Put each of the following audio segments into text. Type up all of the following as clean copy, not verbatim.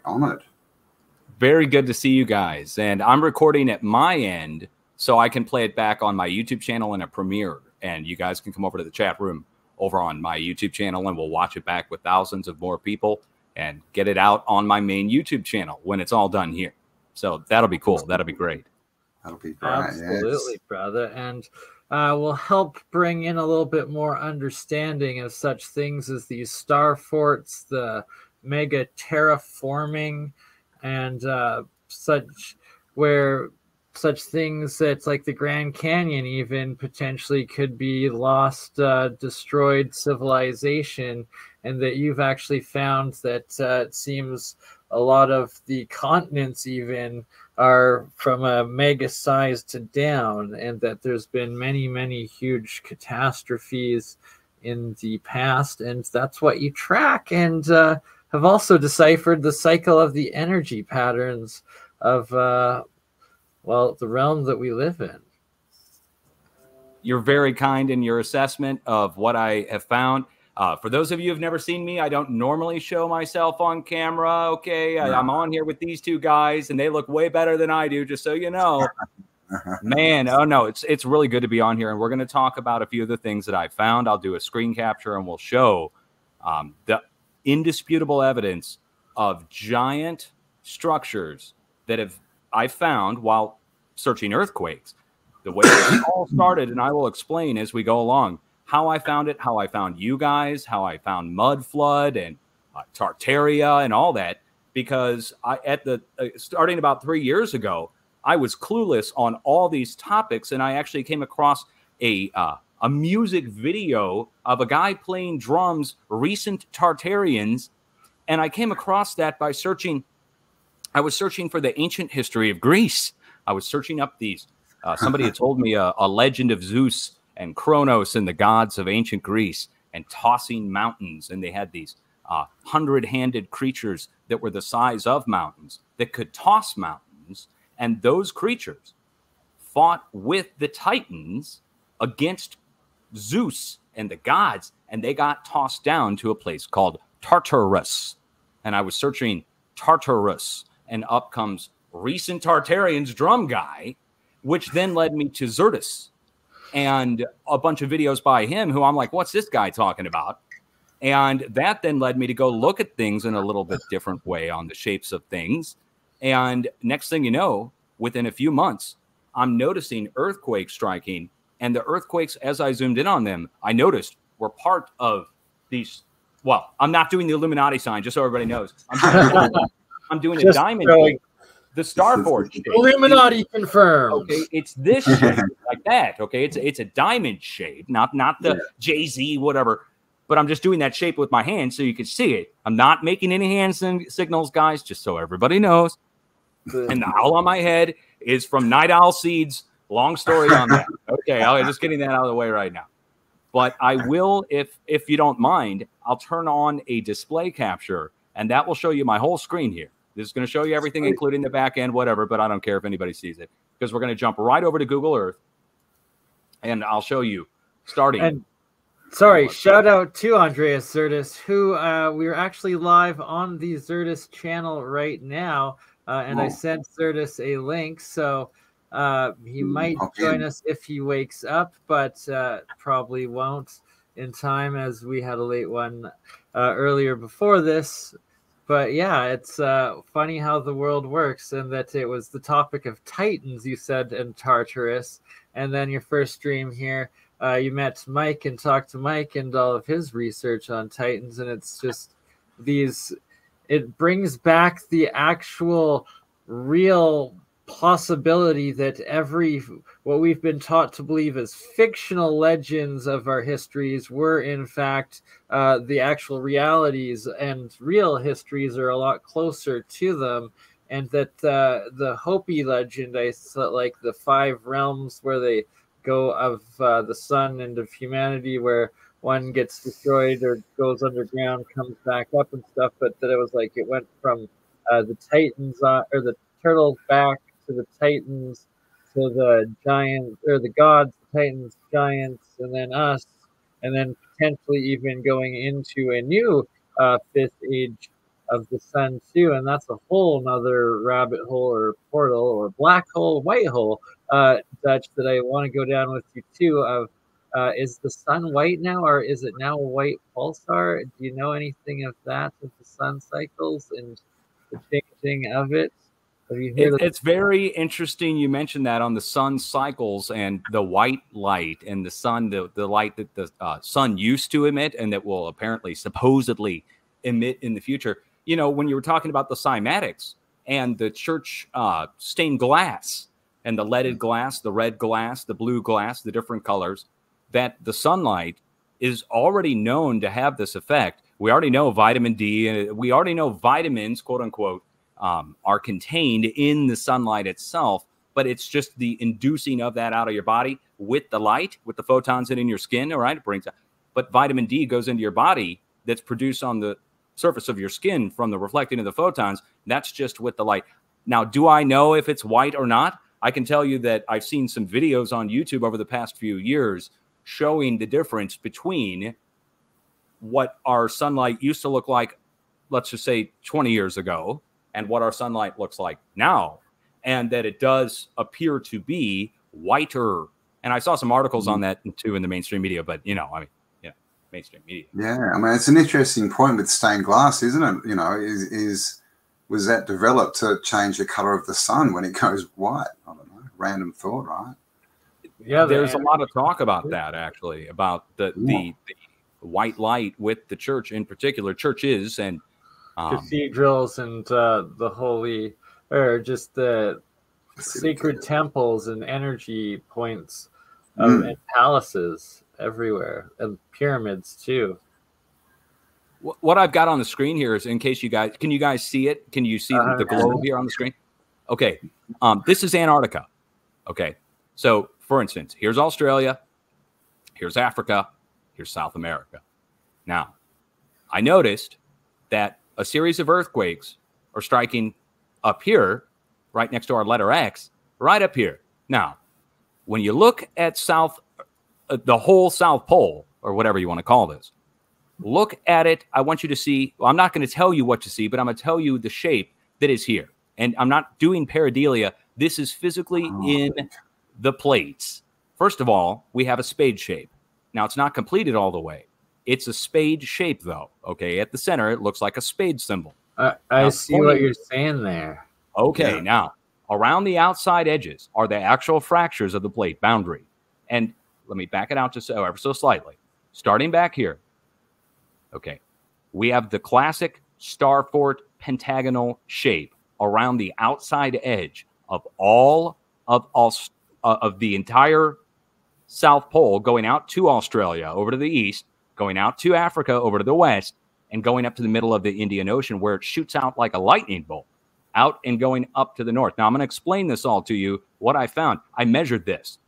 on it. Very good to see you guys. And I'm recording at my end so I can play it back on my YouTube channel in a premiere. And you guys can come over to the chat room over on my YouTube channel and we'll watch it back with thousands of more people and get it out on my main YouTube channel when it's all done here. So that'll be cool. That'll be great. That'll be great. Absolutely, brother. And will help bring in a little bit more understanding of such things as these star forts, the mega terraforming, and such things that's like the Grand Canyon even potentially could be lost, destroyed civilization, and that you've actually found that it seems a lot of the continents even are from a mega size to down, and that there's been many, many huge catastrophes in the past, and that's what you track, and have also deciphered the cycle of the energy patterns of the realm that we live in. You're very kind in your assessment of what I have found. For those of you who've never seen me, I don't normally show myself on camera. Okay, I'm on here with these two guys, and they look way better than I do, just so you know. Man, oh no, it's really good to be on here, and we're going to talk about a few of the things that I found. I'll do a screen capture, and we'll show the indisputable evidence of giant structures that I found while searching earthquakes. The way it all started, and I will explain as we go along, how I found it, how I found you guys, how I found mud flood and Tartaria and all that, because starting about 3 years ago, I was clueless on all these topics, and I actually came across a music video of a guy playing drums, recent Tartarians, and I came across that by searching. I was searching for the ancient history of Greece. I was searching up these. Somebody had told me a legend of Zeus and Kronos and the gods of ancient Greece and tossing mountains. And they had these 100-handed creatures that were the size of mountains that could toss mountains. And those creatures fought with the Titans against Zeus and the gods. And they got tossed down to a place called Tartarus. And I was searching Tartarus, and up comes recent Tartarians drum guy, which then led me to Xerxes and a bunch of videos by him who I'm like, what's this guy talking about? And that then led me to go look at things in a little bit different way on the shapes of things. And next thing you know, within a few months, I'm noticing earthquakes striking. And the earthquakes, as I zoomed in on them, I noticed were part of these. Well, I'm not doing the Illuminati sign, just so everybody knows. I'm doing a diamond shape. The Starforge shape. Illuminati confirmed. Okay, it's this shape like that. Okay, it's a diamond shape, not the Jay-Z whatever. But I'm just doing that shape with my hand so you can see it. I'm not making any hand signals, guys, just so everybody knows. And the owl on my head is from Night Owl Seeds. Long story on that. Okay, I'm just getting that out of the way right now. But I will, if you don't mind, I'll turn on a display capture, and that will show you my whole screen here. This is going to show you everything, including the back end, whatever, but I don't care if anybody sees it, because we're going to jump right over to Google Earth, and I'll show you starting. And sorry, shout out to Andreas Xerxes, who we're actually live on the Xerxes channel right now, and I sent Xerxes a link, so he might join us if he wakes up, but probably won't in time, as we had a late one earlier before this. But yeah, it's funny how the world works, and that it was the topic of Titans, you said, in Tartarus. And then your first stream here, you met Mike and talked to Mike and all of his research on Titans. And it's just it brings back the actual real possibility that what we've been taught to believe as fictional legends of our histories were in fact the actual realities, and real histories are a lot closer to them. And that the Hopi legend, like the 5 realms where they go of the sun and of humanity, where one gets destroyed or goes underground, comes back up and stuff, but that it was like it went from the Titans or the turtles back to the Titans, to the giants or the gods, the Titans, giants, and then us, and then potentially even going into a new 5th age of the sun too, and that's a whole nother rabbit hole or portal or black hole, white hole, Dutch, that I want to go down with you too. Of is the sun white now, or is it now a white pulsar? Do you know anything of that, of the sun cycles and the changing of it? Have you heard It's very interesting you mentioned that on the sun cycles and the white light and the sun, the light that the sun used to emit and that will apparently supposedly emit in the future. You know, when you were talking about the cymatics and the church stained glass and the leaded glass, the red glass, the blue glass, the different colors, that the sunlight is already known to have this effect. We already know vitamin D, and we already know vitamins, quote unquote, are contained in the sunlight itself, but it's just the inducing of that out of your body with the light, with the photons in your skin. All right, it brings, but vitamin D goes into your body that's produced on the surface of your skin from the reflecting of the photons. That's just with the light. Now, do I know if it's white or not? I can tell you that I've seen some videos on YouTube over the past few years showing the difference between what our sunlight used to look like, let's just say 20 years ago, and what our sunlight looks like now, and that it does appear to be whiter. And I saw some articles on that too in the mainstream media, but you know, I mean, yeah, mainstream media. Yeah, I mean, it's an interesting point with stained glass, isn't it? You know, was that developed to change the color of the sun when it goes white? I don't know. Random thought, right? Yeah, there's a lot of talk about that actually, about the white light with the church in particular, churches and cathedrals and the holy, or just the sacred temples and energy points and palaces everywhere, and pyramids too. What I've got on the screen here is, in case you guys, can you guys see it? Can you see the globe here on the screen? Okay. This is Antarctica. Okay. So for instance, here's Australia, here's Africa, here's South America. Now, I noticed that a series of earthquakes are striking up here, right next to our letter X, right up here. Now, when you look at the whole South Pole, or whatever you want to call this, look at it. I want you to see, well, I'm not going to tell you what to see, but I'm going to tell you the shape that is here. And I'm not doing pareidolia. This is physically in the plates. First of all, we have a spade shape. Now, it's not completed all the way. It's a spade shape, though. Okay, at the center, it looks like a spade symbol. I see what you're saying there. Okay, now, around the outside edges are the actual fractures of the plate boundary. And let me back it out just ever so slightly. Starting back here, okay, we have the classic star fort pentagonal shape around the outside edge of all of the entire South Pole, going out to Australia over to the east, going out to Africa over to the west, and going up to the middle of the Indian Ocean, where it shoots out like a lightning bolt, out and going up to the north. Now, I'm going to explain this all to you, what I found. I measured this.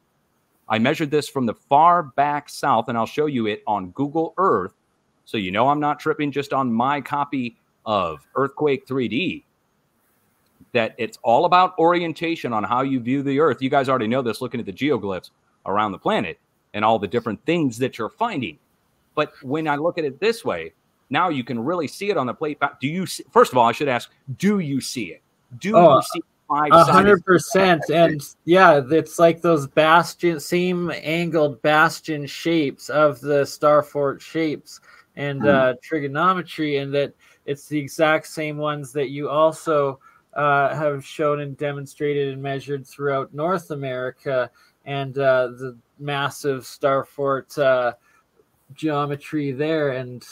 I measured this from the far back south, and I'll show you it on Google Earth, so you know I'm not tripping just on my copy of Earthquake 3D, that it's all about orientation on how you view the Earth. You guys already know this, looking at the geoglyphs around the planet and all the different things that you're finding. But when I look at it this way, now you can really see it on the plate. Do you see, first of all, I should ask, do you see it? Do you see 100%? And yeah, it's like those same angled bastion shapes of the star fort shapes and trigonometry, and that it's the exact same ones that you also have shown and demonstrated and measured throughout North America, and the massive star fort geometry there. And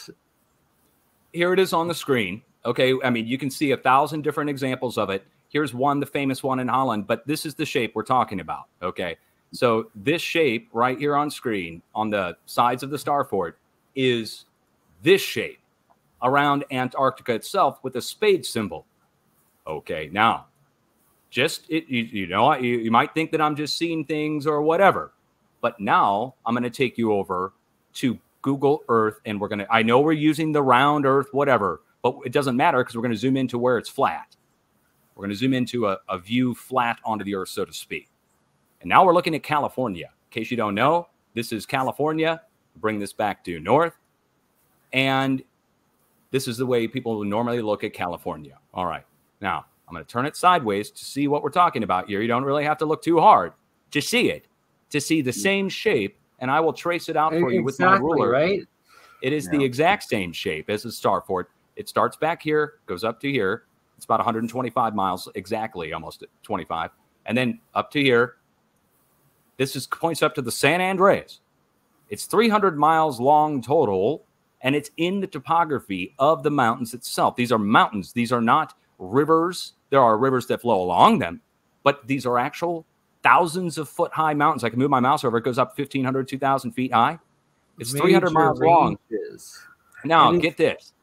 here it is on the screen. Okay, I mean, you can see 1,000 different examples of it. Here's one, the famous one in Holland, but this is the shape we're talking about. Okay, so this shape right here on screen on the sides of the star fort is this shape around Antarctica itself with a spade symbol. Okay, now, you might think that I'm just seeing things or whatever, but now I'm going to take you over to Google Earth, and I know we're using the round Earth, whatever, but it doesn't matter because we're going to zoom into where it's flat. We're going to zoom into a view flat onto the Earth, so to speak. And now we're looking at California. In case you don't know, this is California. Bring this back due north. And This is the way people would normally look at California. All right. Now, I'm going to turn it sideways to see what we're talking about here. You don't really have to look too hard to see it, to see the same shape, and I will trace it out for you with my ruler. Right? It is the exact same shape as the star fort. It starts back here, goes up to here. It's about 125 miles exactly, almost 25. And then up to here. This points up to the San Andreas. It's 300 miles long total, and it's in the topography of the mountains itself. These are mountains. These are not rivers. There are rivers that flow along them, but these are actual thousands of foot high mountains. I can move my mouse over. It goes up 1,500, 2,000 feet high. It's 300 miles long. Now, get this.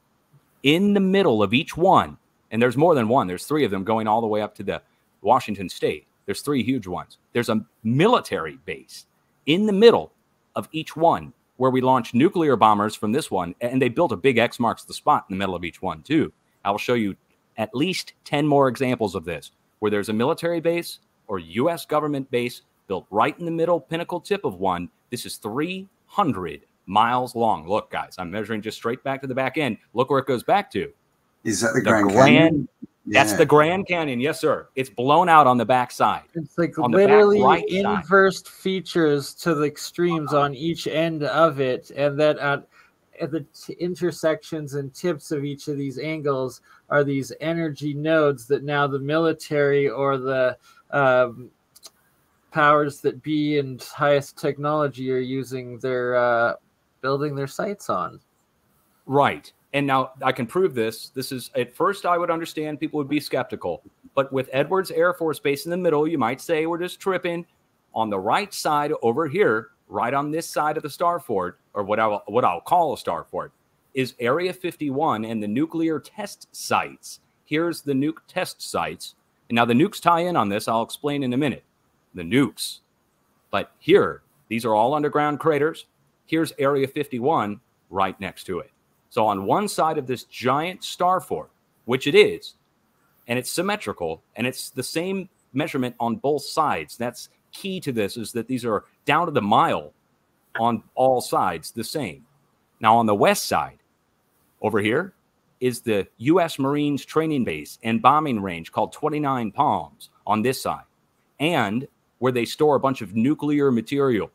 In the middle of each one, and there's more than one. There's 3 of them going all the way up to the Washington State. There's 3 huge ones. There's a military base in the middle of each one where we launch nuclear bombers from this one, and they built a big X marks the spot in the middle of each one, too. I will show you at least 10 more examples of this, where there's a military base or U.S. government base built right in the middle pinnacle tip of one. This is 300 miles long. Look, guys, I'm measuring just straight back to the back end. Look where it goes back to. Is that the Grand Canyon? That's the Grand Canyon. Yes, sir. It's blown out on the back side. It's like literally inverse features to the extremes on each end of it. And that at the intersections and tips of each of these angles are these energy nodes that now the military or the powers that be and highest technology are using their building their sites on. Right. And now I can prove this. This is, at first I would understand people would be skeptical, but with Edwards Air Force Base in the middle, you might say we're just tripping. On the right side over here, right on this side of the star fort, or what I'll call a star fort, is Area 51 and the nuclear test sites. Here's the nuke test sites. And now the nukes tie in on this. I'll explain in a minute. The nukes. But here, these are all underground craters. Here's Area 51 right next to it. So on one side of this giant star fort, which it is, and it's symmetrical, and it's the same measurement on both sides. That's key to this, is that these are down to the mile on all sides, the same. Now on the west side, over here, is the U.S. Marines training base and bombing range called 29 Palms on this side, and where they store a bunch of nuclear material.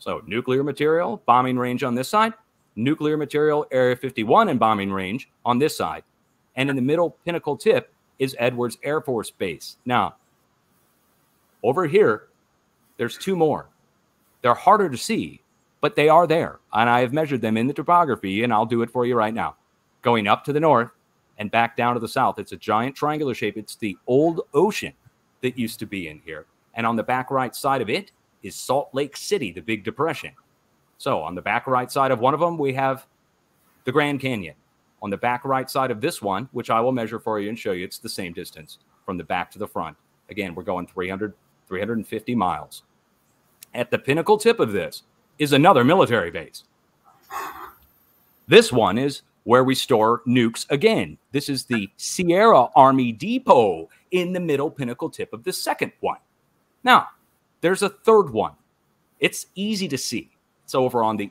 So nuclear material, bombing range on this side, nuclear material, Area 51 and bombing range on this side. And in the middle pinnacle tip is Edwards Air Force Base. Now, over here, there's 2 more. They're harder to see, but they are there. And I have measured them in the topography, and I'll do it for you right now. Going up to the north and back down to the south, it's a giant triangular shape. It's the old ocean that used to be in here. And on the back right side of it is Salt Lake City, the Big Depression. So on the back right side of one of them, we have the Grand Canyon. On the back right side of this one, which I will measure for you and show you, it's the same distance from the back to the front. Again, we're going 350 miles. At the pinnacle tip of this is another military base. This one is where we store nukes again. This is the Sierra Army Depot in the middle pinnacle tip of the second one. Now, there's a third one. It's easy to see. It's over on the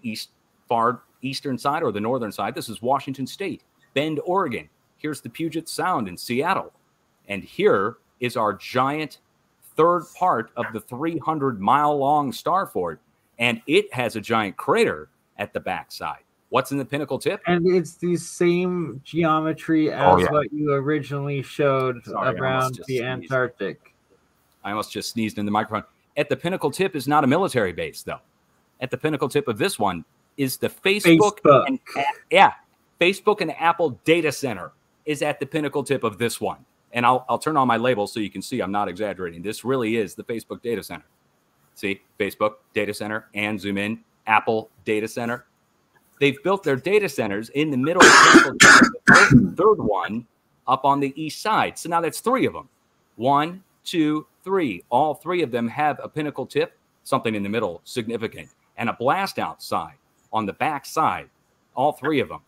far eastern side or the northern side. This is Washington State, Bend, Oregon. Here's the Puget Sound in Seattle. And here is our giant third part of the 300-mile-long star fort. And it has a giant crater at the backside. What's in the pinnacle tip? And it's the same geometry as what you originally showed around the Antarctic. I almost just sneezed in the microphone. At the pinnacle tip is not a military base, though. At the pinnacle tip of this one is the Facebook. Facebook and Apple data center is at the pinnacle tip of this one. And I'll turn on my label so you can see I'm not exaggerating. This really is the Facebook data center. See, Facebook data center, and zoom in, Apple data center. They've built their data centers in the middle of the third one up on the east side. So now that's 3 of them. 1, 2, 3. All 3 of them have a pinnacle tip, something in the middle, significant, and a blast outside on the back side. All 3 of them.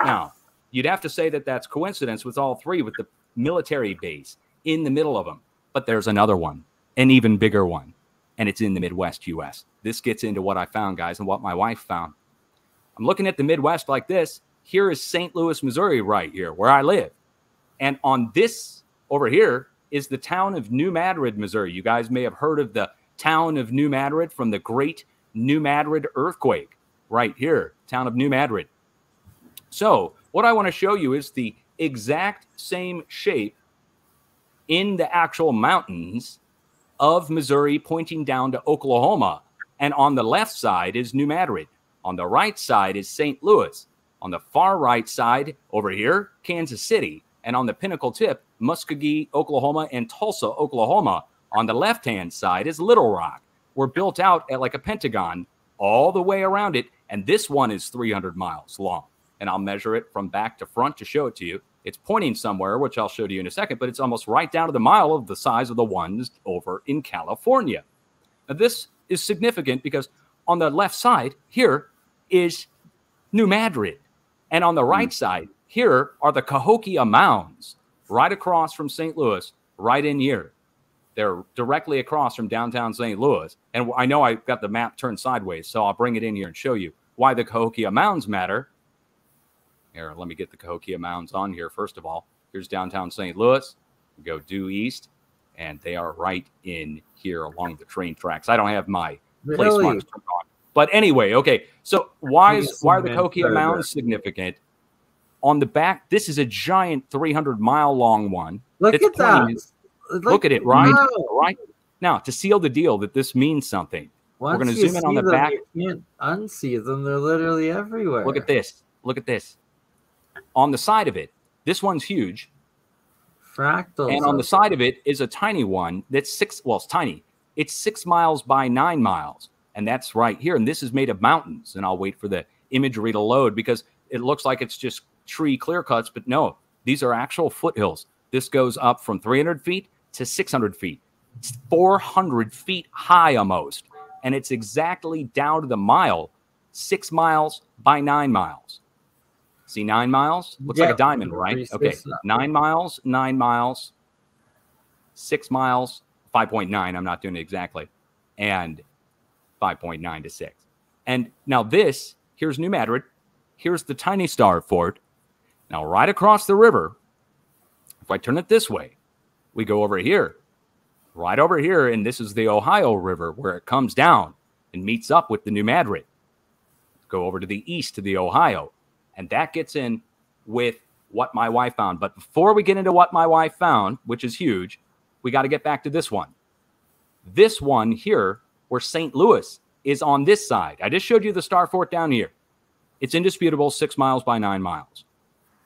Now, you'd have to say that that's coincidence with all 3 with the military base in the middle of them. But there's another one, an even bigger one, and it's in the Midwest U.S. This gets into what I found, guys, and what my wife found. I'm looking at the Midwest like this. here is St. Louis, Missouri, right here, where I live. And on this over here is the town of New Madrid, Missouri. You guys may have heard of the town of New Madrid from the Great New Madrid earthquake. Right here, town of New Madrid. So what I want to show you is the exact same shape in the actual mountains of Missouri pointing down to Oklahoma. And on the left side is New Madrid. On the right side is St. Louis. On the far right side over here, Kansas City. And on the pinnacle tip, Muskogee, Oklahoma, and Tulsa, Oklahoma. On the left-hand side is Little Rock. We're built out at like a pentagon all the way around it. And this one is 300 miles long. And I'll measure it from back to front to show it to you. It's pointing somewhere, which I'll show to you in a second, but it's almost right down to the mile of the size of the ones over in California. Now, this is significant because on the left side here is New Madrid. And on the right side here are the Cahokia Mounds, right across from St. Louis, right in here. They're directly across from downtown St. Louis. And I know I've got the map turned sideways, so I'll bring it in here and show you why the Cahokia Mounds matter. Here, let me get the Cahokia Mounds on here. First of all, here's downtown St. Louis. We go due east, and they are right in here along the train tracks. I don't have my place marks turned on. But anyway, okay. So why are the Cahokia Mounds significant? On the back, this is a giant 300-mile-long one. Look at that. Look at it, right? Wow. Right? Now, to seal the deal that this means something, we're going to zoom in on the back. You can't unsee them. They're literally everywhere. Look at this. Look at this. On the side of it, this one's huge. Fractals. And on the side of it is a tiny one that's it's tiny. It's 6 miles by 9 miles. And that's right here. And this is made of mountains. And I'll wait for the imagery to load because it looks like it's just tree clear cuts. But no, these are actual foothills. This goes up from 300 feet to 600 feet. It's 400 feet high almost. And it's exactly down to the mile, 6 miles by 9 miles. See 9 miles? Looks like a diamond, right? Okay, 9 miles, 9 miles, 6 miles, 5.9. I'm not doing it exactly. And 5.9 to 6. And now this, here's New Madrid. Here's the tiny star fort. Now right across the river, if I turn it this way, we go over here. Right over here, and this is the Ohio River where it comes down and meets up with the New Madrid. Go over to the east to the Ohio. And that gets in with what my wife found. But before we get into what my wife found, which is huge, we got to get back to this one. This one here, where St. Louis is on this side. I just showed you the star fort down here. It's indisputable, 6 miles by 9 miles.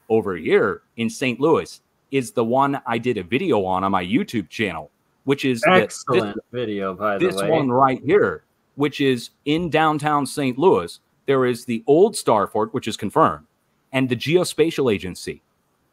Over here in St. Louis is the one I did a video on my YouTube channel, which is excellent video, by the way. This one right here, which is in downtown St. Louis. There is the old star fort, which is confirmed, and the Geospatial Agency,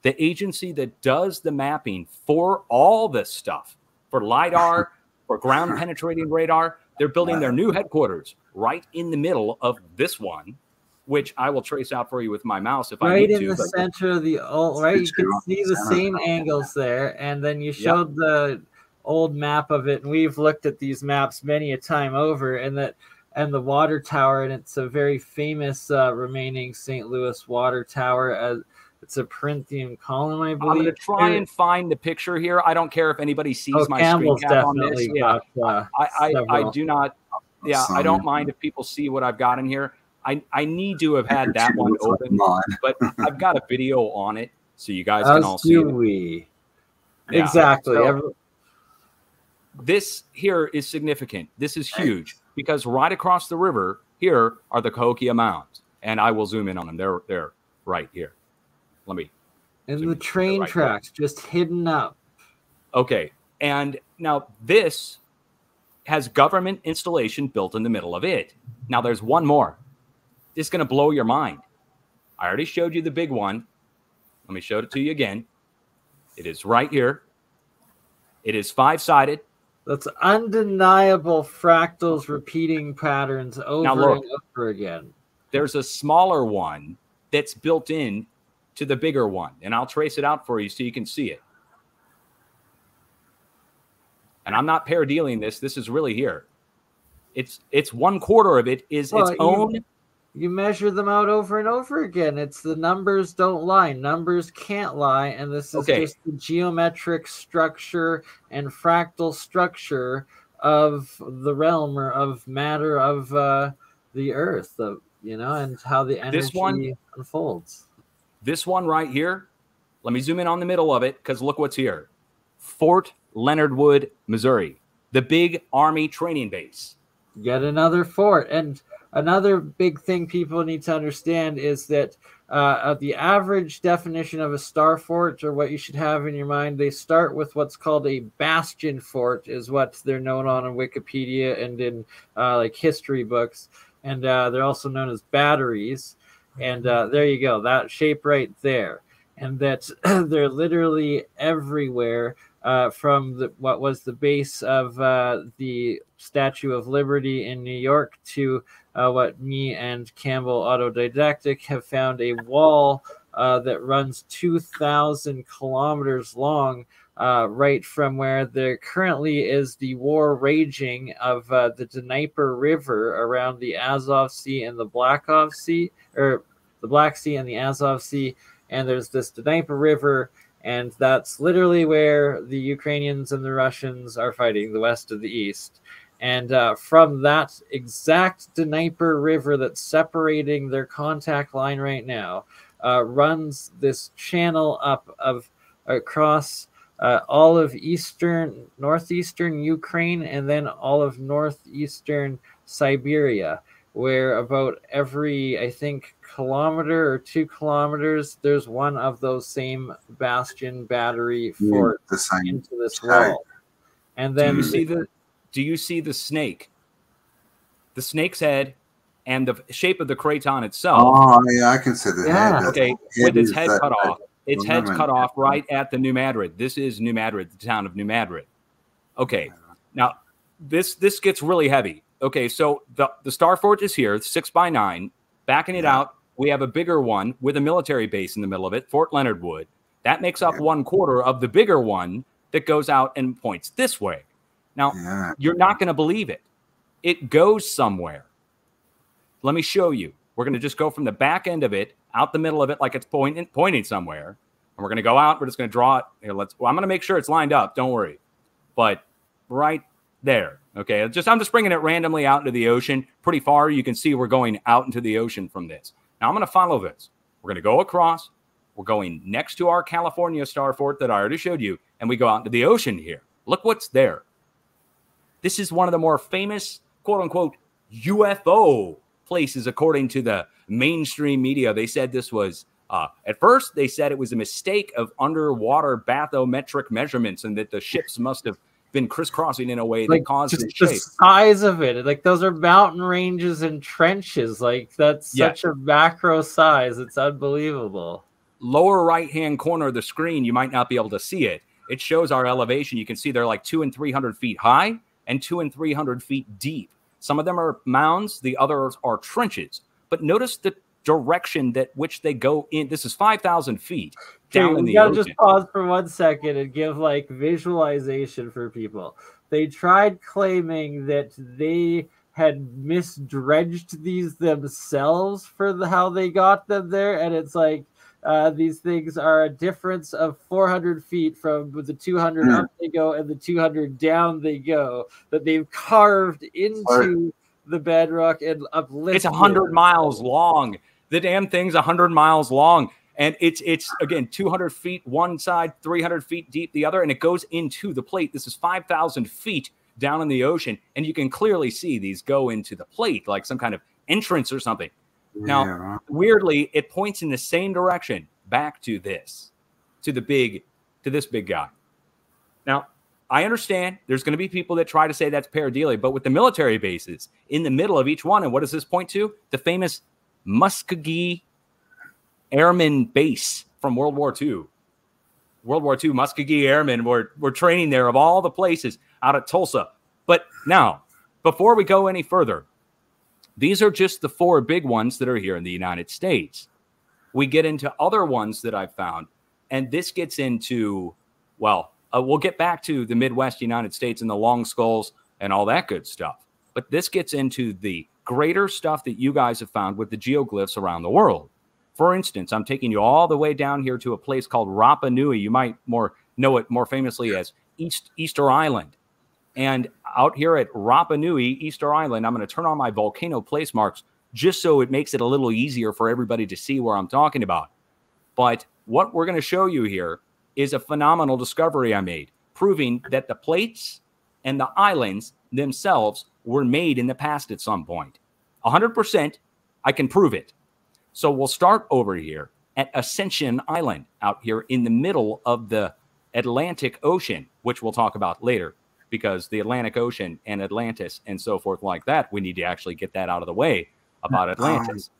the agency that does the mapping for all this stuff, for LIDAR, for ground penetrating radar. They're building their new headquarters right in the middle of this one, which I will trace out for you with my mouse if I need to. Right in the center of the old, right? You can see the same angles there, and then you showed the old map of it, and we've looked at these maps many a time over, and the water tower, and it's a very famous remaining St. Louis water tower. It's a Corinthian column, I believe. I'm going to try and find the picture here. I don't care if anybody sees my screen cap on this. Yeah, I do not. Yeah, I don't mind if people see what I've got in here. I need to have had that one open, but I've got a video on it, so you guys can all see it. Yeah. Exactly. So, this here is significant. This is huge. Because right across the river here are the Cahokia Mounds, and I will zoom in on them. They're right here. Let me. And the train tracks just hidden up. Okay, and now this has government installation built in the middle of it. Now there's one more. This is going to blow your mind. I already showed you the big one. Let me show it to you again. It is right here. It is 5-sided. That's undeniable fractals repeating patterns over and over again. There's a smaller one that's built in to the bigger one, and I'll trace it out for you so you can see it. And I'm not paradealing this. This is really here. It's 1/4 of it is its own you measure them out over and over again. It's the numbers don't lie. Numbers can't lie. And this is just the geometric structure and fractal structure of the realm or of matter of the earth, and how the energy unfolds. This one right here, let me zoom in on the middle of it, because look what's here. Fort Leonard Wood, Missouri, the big Army training base. Yet another fort. And another big thing people need to understand is that the average definition of a star fort, or what you should have in your mind, they start with what's called a bastion fort, is what they're known on Wikipedia and in like history books. And they're also known as batteries. And there you go, that shape right there. And that they're literally everywhere, from what was the base of the Statue of Liberty in New York to what me and Campbell Autodidactic have found, a wall that runs 2,000 kilometers long, right from where there currently is the war raging of the Dnieper River around the Azov Sea and the Black Sea, or the Black Sea and the Azov Sea. And there's this Dnieper River, and that's literally where the Ukrainians and the Russians are fighting, the west of the east. And from that exact Dnieper River that's separating their contact line right now, runs this channel up across all of northeastern Ukraine, and then all of northeastern Siberia, where about every, I think, kilometer or 2 kilometers, there's one of those same bastion battery forts into this wall. And then do you see the snake? The snake's head and the shape of the craton itself. Oh, yeah, I can see the head. Okay, with its head cut off. Its head's cut off right at the New Madrid. This is New Madrid, the town of New Madrid. Okay, now this gets really heavy. Okay, so the Star Fort is here, 6x9. Backing it out, we have a bigger one with a military base in the middle of it, Fort Leonard Wood. That makes up 1/4 of the bigger one that goes out and points this way. Now, you're not going to believe it. It goes somewhere. Let me show you. We're going to just go from the back end of it, out the middle of it, like it's pointing somewhere. And we're going to go out. We're just going to draw it. Here, I'm going to make sure it's lined up. Don't worry. But right there. Okay. I'm just bringing it randomly out into the ocean. Pretty far. You can see we're going out into the ocean from this. Now I'm going to follow this. We're going to go across. We're going next to our California Star Fort that I already showed you. And we go out into the ocean here. Look what's there. This is one of the more famous, quote unquote, UFO places, according to the mainstream media. They said this was, at first, they said it was a mistake of underwater bathymetric measurements and that the ships must have been crisscrossing in a way that caused just the shape. The size of it. Like, those are mountain ranges and trenches. Like, that's such a macro size. It's unbelievable. Lower right-hand corner of the screen, you might not be able to see it. It shows our elevation. You can see they're like 200 and 300 feet high and 200 and 300 feet deep. Some of them are mounds. The others are trenches. But notice the direction that which they go in. This is 5,000 feet down in the ocean. Just pause for 1 second and give like visualization for people. They tried claiming that they had misdredged these themselves for how they got them there, and it's like these things are a difference of 400 feet from the 200 up they go and the 200 down they go, that they've carved into the bedrock and uplifted. It's 100 miles long. The damn thing's 100 miles long. And it's again, 200 feet one side, 300 feet deep the other, and it goes into the plate. This is 5,000 feet down in the ocean, and you can clearly see these go into the plate like some kind of entrance or something. Now, weirdly, it points in the same direction back to this, to this big guy. Now, I understand there's going to be people that try to say that's pareidolia, but with the military bases in the middle of each one, and what does this point to? The famous Muskogee Airmen Base from World War II. World War II, Muskogee Airmen were training there of all the places out at Tulsa. But now, before we go any further, these are just the 4 big ones that are here in the United States. We get into other ones that I've found, and this gets into, well, we'll get back to the Midwest United States and the long skulls and all that good stuff. But this gets into the greater stuff that you guys have found with the geoglyphs around the world. For instance, I'm taking you all the way down here to a place called Rapa Nui. You might know it more famously as Easter Island. And out here at Rapa Nui, Easter Island, I'm going to turn on my volcano place marks just so it makes it a little easier for everybody to see where I'm talking about. But what we're going to show you here is a phenomenal discovery I made, proving that the plates and the islands themselves were made in the past at some point. 100%, I can prove it. So we'll start over here at Ascension Island out here in the middle of the Atlantic Ocean, which we'll talk about later, because the Atlantic Ocean and Atlantis and so forth like that, we need to actually get that out of the way about Atlantis.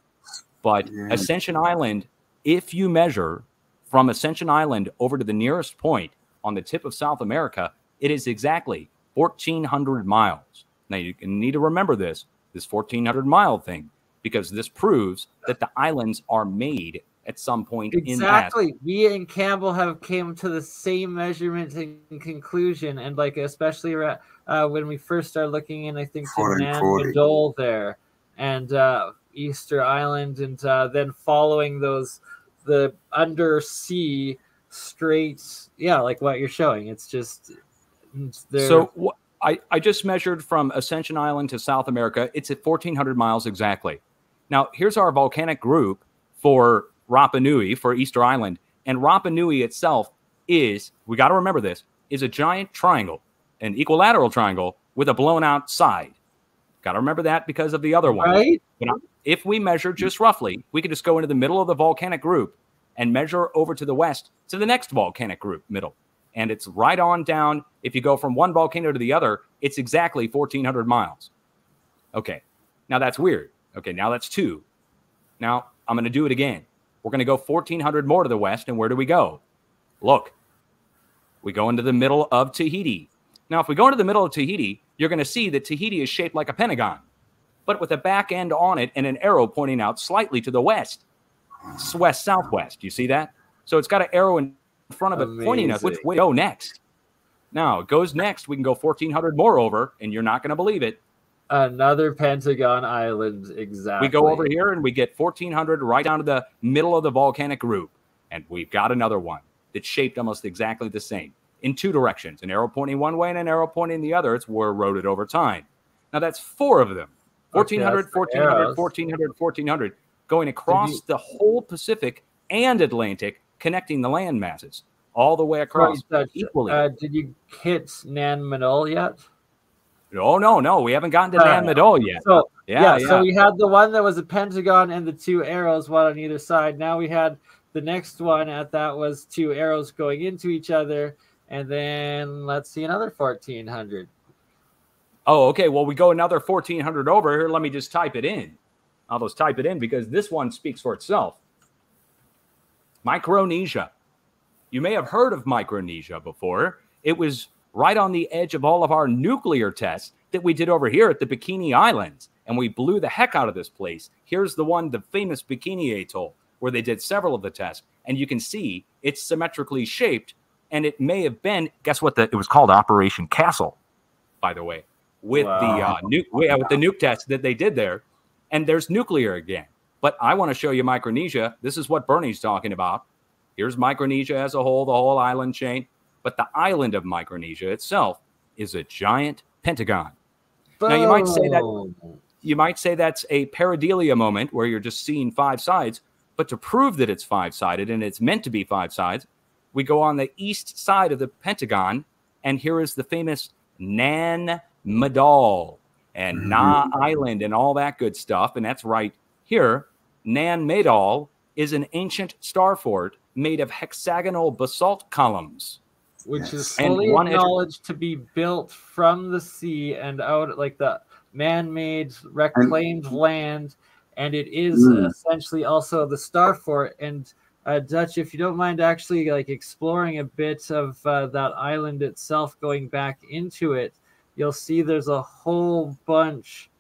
But Ascension Island, if you measure from Ascension Island over to the nearest point on the tip of South America, it is exactly 1,400 miles. Now, you need to remember this 1,400-mile thing, because this proves that the islands are made at some point in that. Exactly. Me and Campbell have came to the same measurement and conclusion, and like especially when we first started looking in, I think to Nan Madol there and Easter Island, and then following the undersea straits, like what you're showing. It's just so. I just measured from Ascension Island to South America. It's at 1,400 miles exactly. Now, here's our volcanic group for Rapa Nui, for Easter Island. And Rapa Nui itself is, we got to remember this, is a giant triangle, an equilateral triangle with a blown out side. Got to remember that because of the other one. Right? If we measure just roughly, we could just go into the middle of the volcanic group and measure over to the west to the next volcanic group middle. And it's right on down. If you go from one volcano to the other, it's exactly 1,400 miles. Okay, now that's weird. Okay, now that's 2. Now I'm going to do it again. We're going to go 1,400 more to the west, and where do we go? Look, we go into the middle of Tahiti. Now, if we go into the middle of Tahiti, you're going to see that Tahiti is shaped like a pentagon, but with a back end on it and an arrow pointing out slightly to the west. It's west-southwest. You see that? So it's got an arrow in front of it pointing us which way to go next. Now, it goes next. We can go 1,400 more over, and you're not going to believe it. Another Pentagon Island, exactly. We go over here, and we get 1,400 right down to the middle of the volcanic group, and we've got another one that's shaped almost exactly the same in 2 directions, an arrow pointing one way and an arrow pointing the other. It's where eroded over time. Now, that's 4 of them. 1,400, 1,400, 1,400, 1,400, going across the whole Pacific and Atlantic, connecting the land masses all the way across equally. Did you hit Nan Madol yet? Oh, no. We haven't gotten to Nan Madol yet. So, so we had the one that was a pentagon and the 2 arrows, one on either side. Now we had the next one that was 2 arrows going into each other. And then let's see another 1,400. Oh, okay. Well, we go another 1,400 over here. Let me just type it in. I'll just type it in because this one speaks for itself. Micronesia. You may have heard of Micronesia before. It was right on the edge of all of our nuclear tests that we did over here at the Bikini Islands, and we blew the heck out of this place. Here's the one, the famous Bikini Atoll, where they did several of the tests, and you can see it's symmetrically shaped, and it may have been, guess what, it was called Operation Castle, by the way, with the nuke test that they did there, and there's nuclear again. But I want to show you Micronesia. This is what Bernie's talking about. Here's Micronesia as a whole, the whole island chain. But the island of Micronesia itself is a giant pentagon. Boom. Now, you might say that's a pareidolia moment where you're just seeing 5 sides. But to prove that it's 5-sided and it's meant to be 5 sides, we go on the east side of the pentagon, and here is the famous Nan Madol and Na Island and all that good stuff. And that's right here. Nan Madol is an ancient star fort made of hexagonal basalt columns, which is fully acknowledged to be built from the sea and out, like the man-made reclaimed land, and it is essentially also the star fort. And Dutch, if you don't mind actually like exploring a bit of that island itself, going back into it, you'll see there's a whole bunch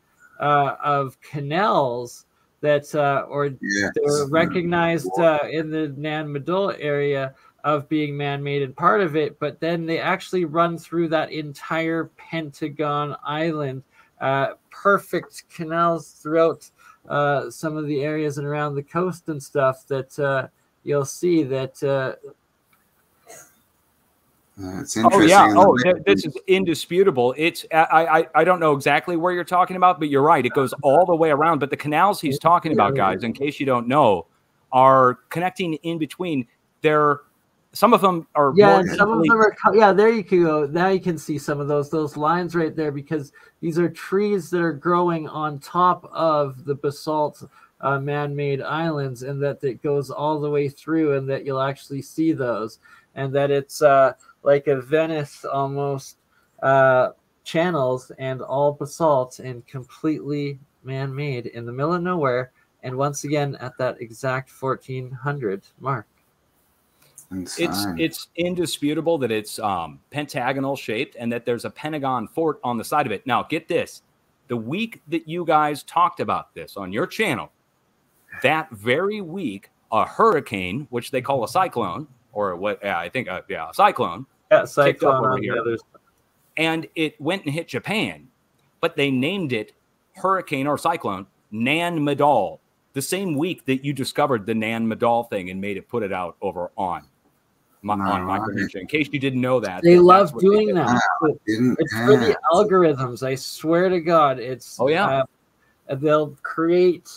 of canals that they're recognized in the Nan Madol area of being man-made and part of it, but then they actually run through that entire Pentagon Island perfect canals throughout some of the areas and around the coast and stuff that you'll see that. It's interesting. This is indisputable. It's I don't know exactly where you're talking about, but you're right. It goes all the way around. But the canals he's talking about, guys, in case you don't know, are connecting in between. Some of them are some of them are there you can go. Now you can see some of those lines right there, because these are trees that are growing on top of the basalt man-made islands, and that it goes all the way through, and that you'll actually see those, and that it's like a Venice almost channels, and all basalt and completely man-made in the middle of nowhere, and once again at that exact 1400 mark. It's indisputable that it's pentagonal shaped and that there's a Pentagon fort on the side of it. Now, get this. The week that you guys talked about this on your channel, that very week, a hurricane, which they call a cyclone, or what I think, a cyclone. Yeah, cyclone on the others. And it went and hit Japan, but they named it hurricane or cyclone Nan Madol, the same week that you discovered the Nan Madol thing and made it put it out over on Micronesia. In case you didn't know that. They love doing that. It's for the algorithms. I swear to God. It's they'll create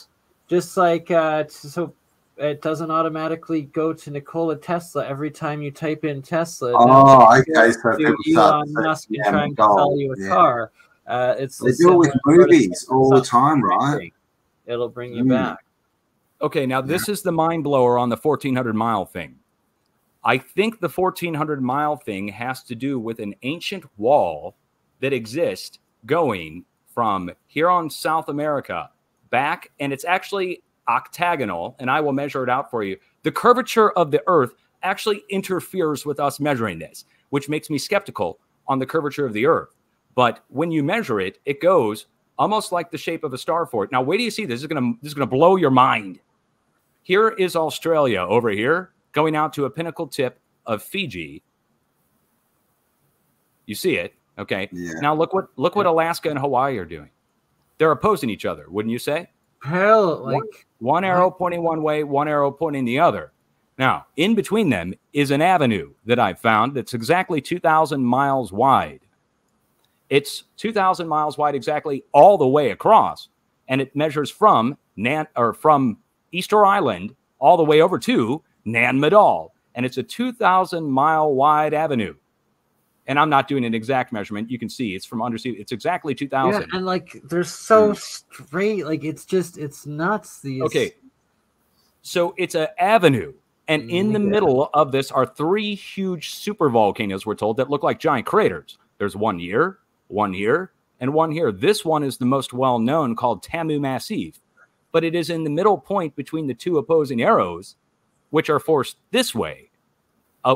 just like so it doesn't automatically go to Nikola Tesla every time you type in Tesla. Oh, okay. So Elon Musk trying to sell you a car. They do it with movies all the time, right? It'll bring you back. Okay, now this is the mind blower on the 1400-mile thing. I think the 1400-mile thing has to do with an ancient wall that exists going from here on South America back, and it's actually octagonal, and I will measure it out for you. The curvature of the Earth actually interferes with us measuring this, which makes me skeptical on the curvature of the Earth. But when you measure it, it goes almost like the shape of a star fort. Now, wait till you see this. This is gonna blow your mind. Here is Australia over here, going out to a pinnacle tip of Fiji. You see it, okay? Yeah. Now look what Alaska and Hawaii are doing. They're opposing each other, wouldn't you say? Hell, like one arrow pointing one way, one arrow pointing the other. Now, in between them is an avenue that I've found that's exactly 2,000 miles wide. It's 2,000 miles wide exactly all the way across, and it measures from Easter Island all the way over to Nan Madol, and it's a 2,000-mile wide avenue. And I'm not doing an exact measurement. You can see it's from undersea. It's exactly 2,000. Yeah, and like they're so straight. Like it's nuts. These. Okay. So it's an avenue. And in the middle of this are three huge super volcanoes, we're told, that look like giant craters. There's one here, and one here. This one is the most well-known, called Tamu Massif. But it is in the middle point between the two opposing arrows, which are forced this way,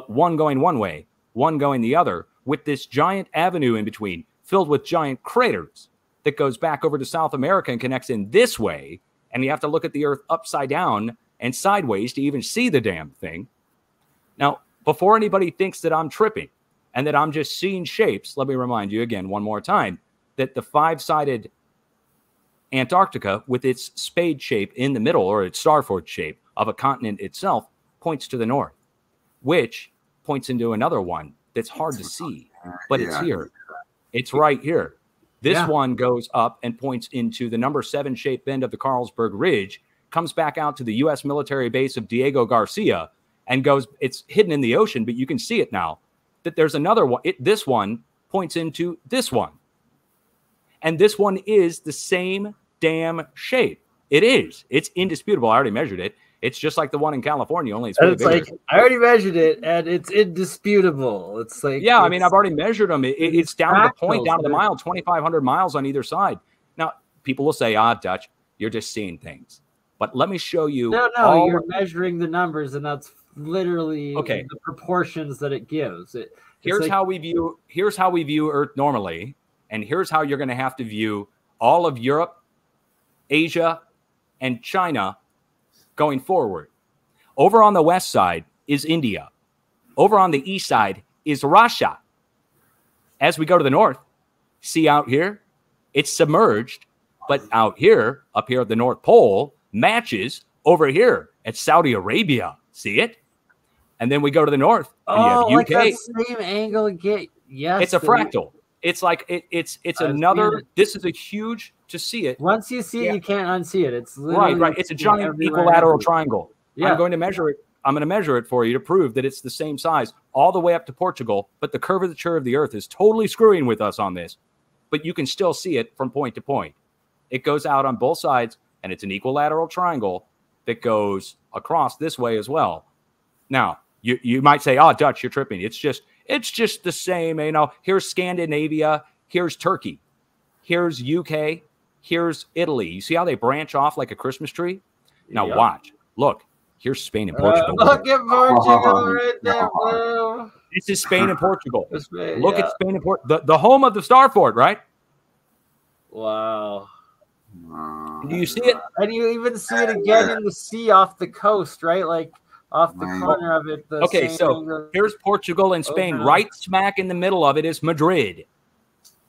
one going one way, one going the other, with this giant avenue in between, filled with giant craters that goes back over to South America and connects in this way. And you have to look at the Earth upside down and sideways to even see the damn thing. Now, before anybody thinks that I'm tripping and that I'm just seeing shapes, let me remind you again one more time that the five-sided Antarctica, with its spade shape in the middle, or its starfort shape of a continent itself, points to the north, which points into another one that's hard to see, but it's here. It's right here. This one goes up and points into the number 7 shaped bend of the Carlsberg Ridge, comes back out to the U.S. military base of Diego Garcia, and goes, it's hidden in the ocean, but you can see it now, that there's another one. This one points into this one. And this one is the same damn shape. It is. It's indisputable. I already measured it. It's just like the one in California, only it's way bigger. Like, I already measured it, and it's indisputable. It's like, yeah, I mean, I've already measured them. It's down to the point, down to the mile, 2,500 miles on either side. Now, people will say, Dutch, you're just seeing things. But let me show you. No, you're measuring the numbers, and that's literally the proportions that it gives. Here's how we view Earth normally, and here's how you're going to have to view all of Europe, Asia, and China going forward. Over on the west side is India. Over on the east side is Russia. As we go to the north, see out here, It's submerged, but out here, up here at the North Pole, matches over here at Saudi Arabia. See it? And then we go to the north. And you have UK. Like that same angle again. Yes. It's a fractal. It's like it's another. This is a huge to see it. Once you see it, you can't unsee it. It's literally right. It's a giant equilateral triangle. Yeah. I'm going to measure it. I'm going to measure it for you to prove that it's the same size all the way up to Portugal. But the curvature of the Earth is totally screwing with us on this. But you can still see it from point to point. It goes out on both sides, and it's an equilateral triangle that goes across this way as well. Now, you might say, "Oh, Dutch, you're tripping." It's just the same. You know, here's Scandinavia, here's Turkey, here's UK, here's Italy. You see how they branch off like a Christmas tree? Now watch. Look, here's Spain and Portugal. Look at Portugal right there, bro. This is Spain and Portugal. Look at Spain and Portugal, the home of the Star Fort, right? Wow. Do you see it? And you even see it again in the sea off the coast, right? Like off the corner of it. Okay, so here's Portugal and Spain. Right smack in the middle of it is Madrid.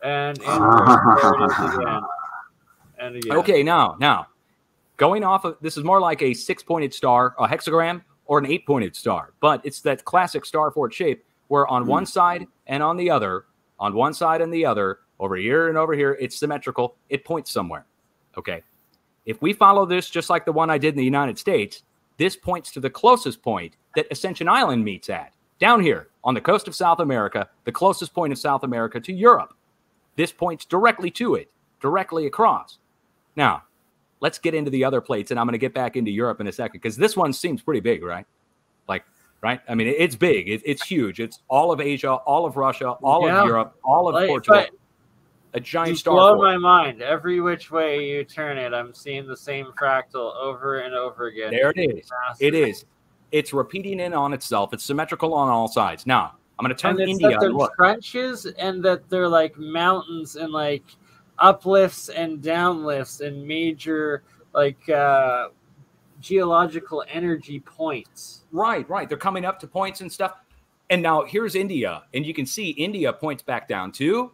And there it is again. And again. Okay, now, going off of, this is more like a 6-pointed star, a hexagram, or an 8-pointed star. But it's that classic star fort shape where on one side and on the other, over here and over here, it's symmetrical. It points somewhere. Okay. If we follow this just like the one I did in the United States, this points to the closest point that Ascension Island meets at, down here on the coast of South America, the closest point of South America to Europe. This points directly to it, directly across. Now, let's get into the other plates, and I'm going to get back into Europe in a second, because this one seems pretty big, right? Like, right? I mean, it's big. It's huge. It's all of Asia, all of Russia, all of Europe, all of Portugal. A giant star blow fort. My mind. Every which way you turn it, I'm seeing the same fractal over and over again. There it is. It is. It's repeating in on itself. It's symmetrical on all sides. Now, I'm going to turn India. That they're trenches, and that they're like mountains and like uplifts and downlifts and major like geological energy points. Right. They're coming up to points and stuff. And now here's India, and you can see India points back down to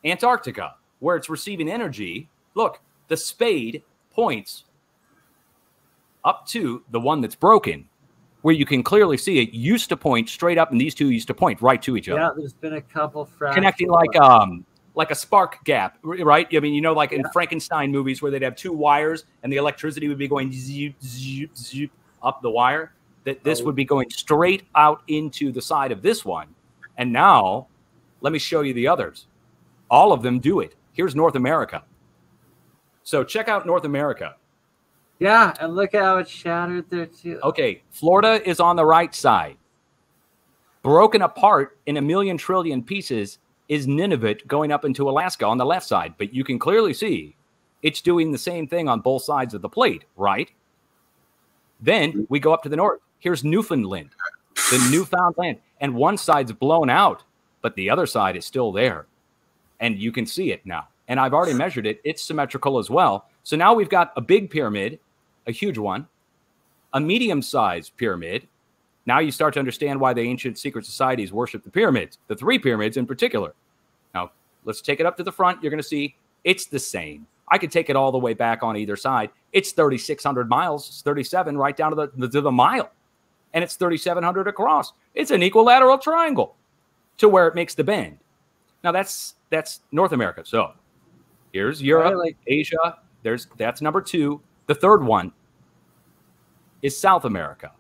Antarctica, where it's receiving energy. Look, the spade points up to the one that's broken, where you can clearly see it used to point straight up, and these two used to point right to each other. Yeah, there's been a couple connecting like a spark gap, right? I mean, you know, like in Frankenstein movies where they'd have two wires and the electricity would be going zoop, zoop, zoop up the wire. That this would be going straight out into the side of this one. And now, let me show you the others. All of them do it. Here's North America. So check out North America. Yeah, and look at how it's shattered there too. Okay, Florida is on the right side. Broken apart in 1,000,000 trillion pieces is Nunavut going up into Alaska on the left side. But you can clearly see it's doing the same thing on both sides of the plate, right? Then we go up to the north. Here's Newfoundland, the newfound land. And one side's blown out, but the other side is still there. And you can see it now. And I've already measured it. It's symmetrical as well. So now we've got a big pyramid, a huge one, a medium-sized pyramid. Now you start to understand why the ancient secret societies worship the pyramids, the 3 pyramids in particular. Now, let's take it up to the front. You're going to see it's the same. I could take it all the way back on either side. It's 3,600 miles. It's 37 right down to the mile. And it's 3,700 across. It's an equilateral triangle to where it makes the bend. Now, that's North America. So here's Europe, Asia. That's number 2. The third one is South America.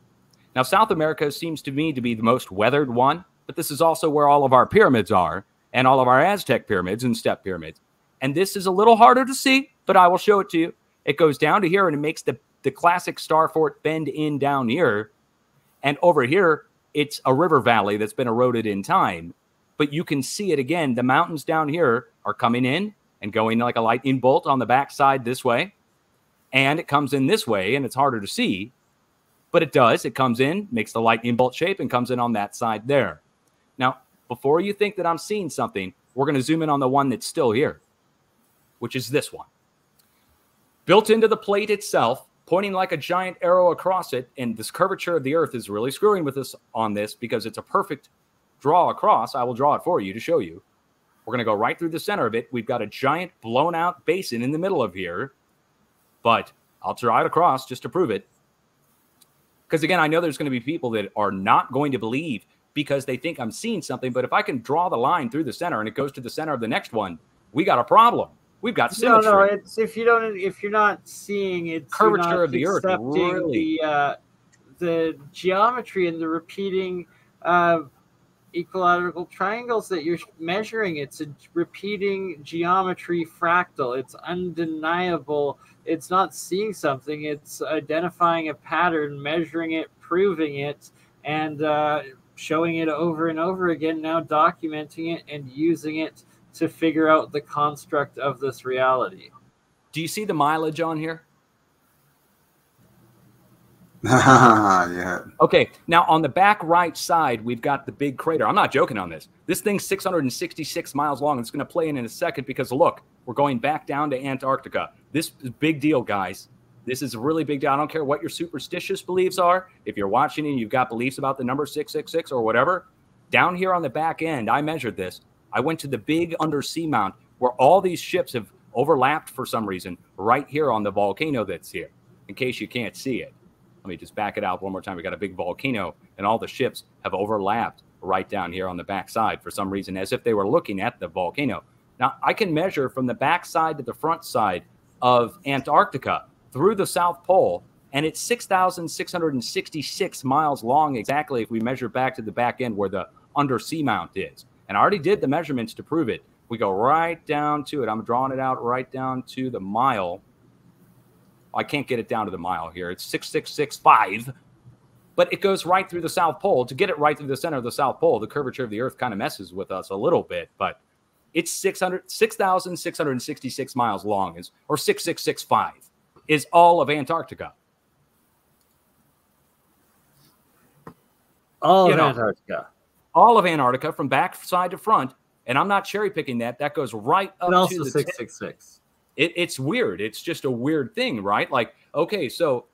Now, South America seems to me to be the most weathered one, but this is also where all of our pyramids are and all of our Aztec pyramids and step pyramids. And this is a little harder to see, but I will show it to you. It goes down to here, and it makes the classic star fort bend in down here. And over here, it's a river valley that's been eroded in time. But you can see it again. The mountains down here are coming in and going like a lightning bolt on the backside this way. And it comes in this way, and it's harder to see. But it does. It comes in, makes the lightning bolt shape, and comes in on that side there. Now, before you think that I'm seeing something, we're going to zoom in on the one that's still here, which is this one. Built into the plate itself, pointing like a giant arrow across it, and this curvature of the Earth is really screwing with us on this because it's a perfect draw across. I will draw it for you to show you. We're going to go right through the center of it. We've got a giant blown out basin in the middle of here, but I'll try it across just to prove it. Because again, I know there's going to be people that are not going to believe because they think I'm seeing something. But if I can draw the line through the center and it goes to the center of the next one, we got a problem. We've got symmetry. No, it's if you're not seeing it, curvature of the earth, really. The geometry and the repeating equilateral triangles that you're measuring. It's a repeating geometry fractal. It's undeniable. It's not seeing something. It's identifying a pattern, measuring it, proving it, and showing it over and over again, now documenting it and using it to figure out the construct of this reality. Do you see the mileage on here? Yeah. Okay, now on the back right side, we've got the big crater. I'm not joking on this. This thing's 666 miles long. It's going to play in a second because, look, we're going back down to Antarctica. This is a big deal, guys. This is a really big deal. I don't care what your superstitious beliefs are. If you're watching and you've got beliefs about the number 666 or whatever, down here on the back end, I measured this. I went to the big undersea mount where all these ships have overlapped for some reason right here on the volcano that's here, in case you can't see it. Let me just back it out one more time. We got a big volcano, and all the ships have overlapped right down here on the backside for some reason, as if they were looking at the volcano. Now, I can measure from the backside to the front side of Antarctica through the South Pole, and it's 6,666 miles long exactly if we measure back to the back end where the undersea mount is. And I already did the measurements to prove it. We go right down to it. I'm drawing it out right down to the mile. I can't get it down to the mile here. It's 6,665, but it goes right through the South Pole. To get it right through the center of the South Pole, the curvature of the Earth kind of messes with us a little bit, but it's 6,666 miles long, or 6,665 is all of Antarctica. All of Antarctica. All of Antarctica from back side to front, and I'm not cherry picking that. That goes right up and also to the 666. It's weird. It's just a weird thing, right? Like, okay, so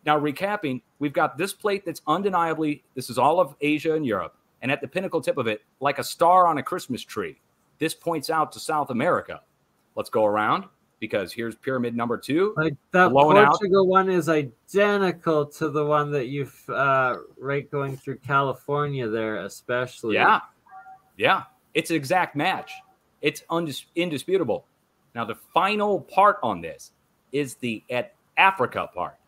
now recapping, we've got this plate that's undeniably, this is all of Asia and Europe, and at the pinnacle tip of it, like a star on a Christmas tree, this points out to South America. Let's go around, because here's pyramid number 2. Like that Portugal one is identical to the one that you've right going through California there, especially. Yeah, it's an exact match. It's indisputable. Now, the final part on this is the Africa part.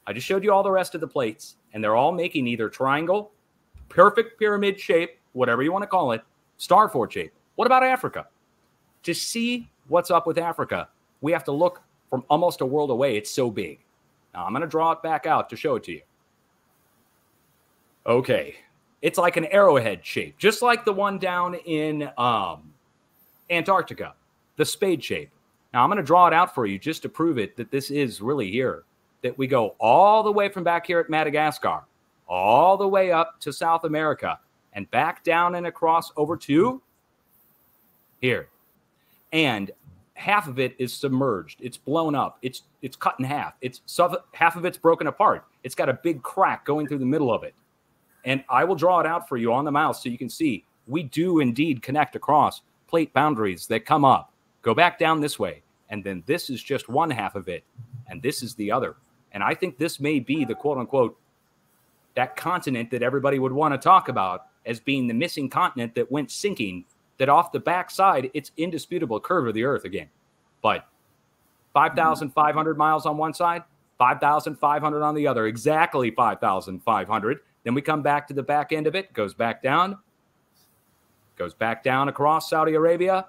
I just showed you all the rest of the plates, and they're all making either triangle, perfect pyramid shape, whatever you want to call it, star fort shape. What about Africa? To see what's up with Africa, we have to look from almost a world away. It's so big. Now, I'm going to draw it back out to show it to you. Okay. It's like an arrowhead shape, just like the one down in Antarctica. The spade shape. Now, I'm going to draw it out for you just to prove it that this is really here, that we go all the way from back here at Madagascar, all the way up to South America, and back down and across over to here. And half of it is submerged. It's blown up. It's cut in half. Half of it's broken apart. It's got a big crack going through the middle of it. And I will draw it out for you on the mouse so you can see we do indeed connect across plate boundaries that come up. Go back down this way, and then this is just one half of it, and this is the other. And I think this may be the quote-unquote that continent that everybody would want to talk about as being the missing continent that went sinking, that off the backside, it's indisputable curve of the Earth again. But 5,500 miles on one side, 5,500 on the other, exactly 5,500. Then we come back to the back end of it, goes back down across Saudi Arabia,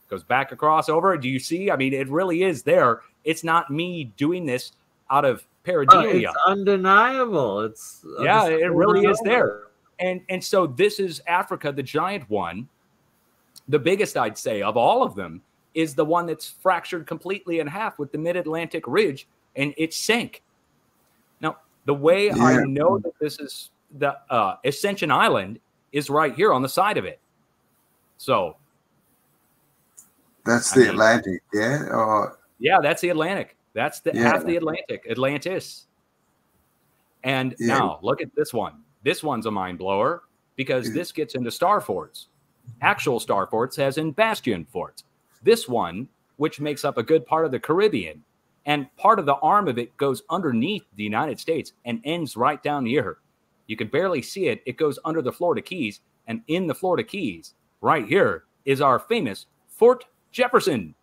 goes back across over. Do you see? I mean, it really is there. It's not me doing this out of pareidolia. It's undeniable. It really is there. And so this is Africa, the giant one. The biggest, I'd say, of all of them is the one that's fractured completely in half with the mid-Atlantic ridge, and it sank. Now, the way I know that this is the Ascension Island is right here on the side of it. So that's the Atlantic, yeah? Or... Yeah, that's the Atlantic. That's half the Atlantic, Atlantis. And now look at this one. This one's a mind blower because this gets into star forts. actual star forts as in bastion forts. This one, which makes up a good part of the Caribbean, and part of the arm of it goes underneath the United States and ends right down here. You can barely see it. It goes under the Florida Keys, and in the Florida Keys, right here, is our famous Fort Jefferson,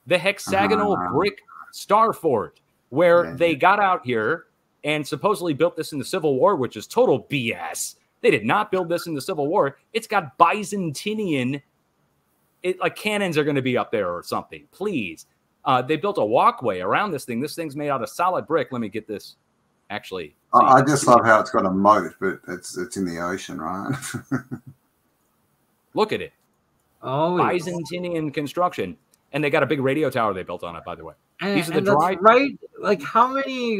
the hexagonal brick star fort, where they got out here and supposedly built this in the Civil War, which is total BS. They did not build this in the Civil War. It's got Byzantinian, like cannons are going to be up there or something. Please. They built a walkway around this thing. This thing's made out of solid brick. Let me get this. Actually, I just love how it's got a moat, but it's in the ocean, right? Look at it. Oh, Byzantinian construction. And they got a big radio tower they built on it, by the way. These are the right. Like how many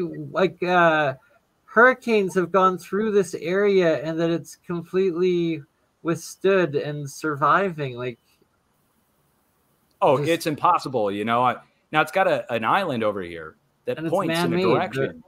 hurricanes have gone through this area and that it's completely withstood and surviving? Like, it's impossible, you know. Now it's got an island over here that points in a direction.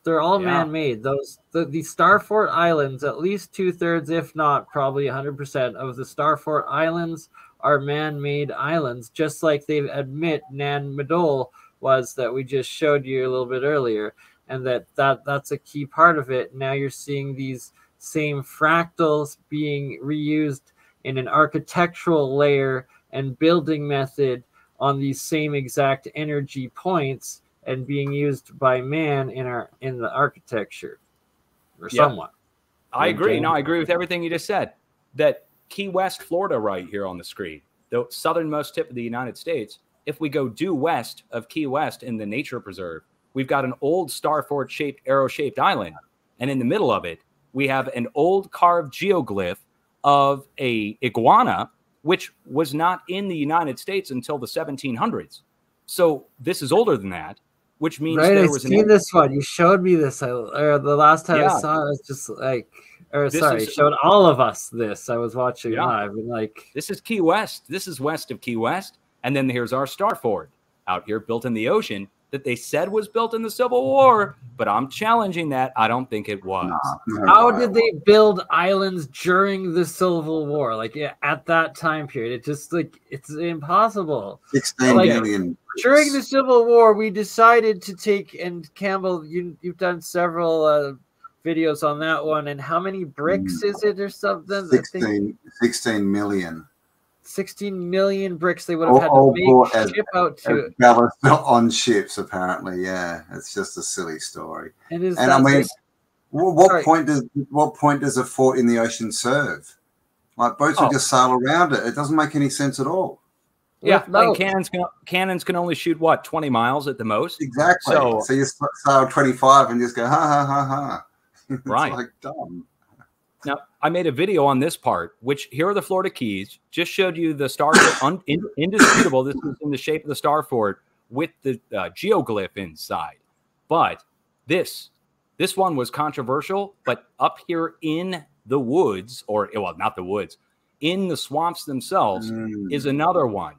They're all man-made. The Starfort Islands, at least 2/3, if not probably 100% of the Starfort Islands are man-made islands, just like they admit Nan Madol was, that we just showed you a little bit earlier, and that's a key part of it. Now you're seeing these same fractals being reused in an architectural layer and building method on these same exact energy points and being used by man in the architecture, or somewhat. I agree. No, I agree with everything you just said. That Key West, Florida, right here on the screen, the southernmost tip of the United States. If we go due west of Key West in the nature preserve, we've got an old starfort-shaped, arrow-shaped island, and in the middle of it, we have an old carved geoglyph of a iguana, which was not in the United States until the 1700s. So this is older than that, which means there was this one. You showed me this. The last time I saw it, I was just like, showed all of us this. I was watching live, and like, this is Key West. This is west of Key West, and then here's our star fort out here, built in the ocean, that they said was built in the Civil War, but I'm challenging that. I don't think it was. How did they build islands during the Civil War? Like at that time period, it just it's impossible. 16 million. During the Civil War, we decided to take, and Campbell, you've done several videos on that one. And how many bricks is it or something? 16 million. 16 million bricks they would have had to make ship out to. Ballast on ships, apparently. Yeah, it's just a silly story. And I mean, what point does a fort in the ocean serve? Like boats would just sail around it. It doesn't make any sense at all. Yeah, like cannons can only shoot what, 20 miles at the most. Exactly. So you sail 25 and just go ha ha ha ha. It's right. Like dumb. Now, I made a video on this part, which here are the Florida Keys. Just showed you the star fort, indisputable. This is in the shape of the star fort with the geoglyph inside. But this one was controversial. But up here in the woods, not the woods, in the swamps themselves, is another one.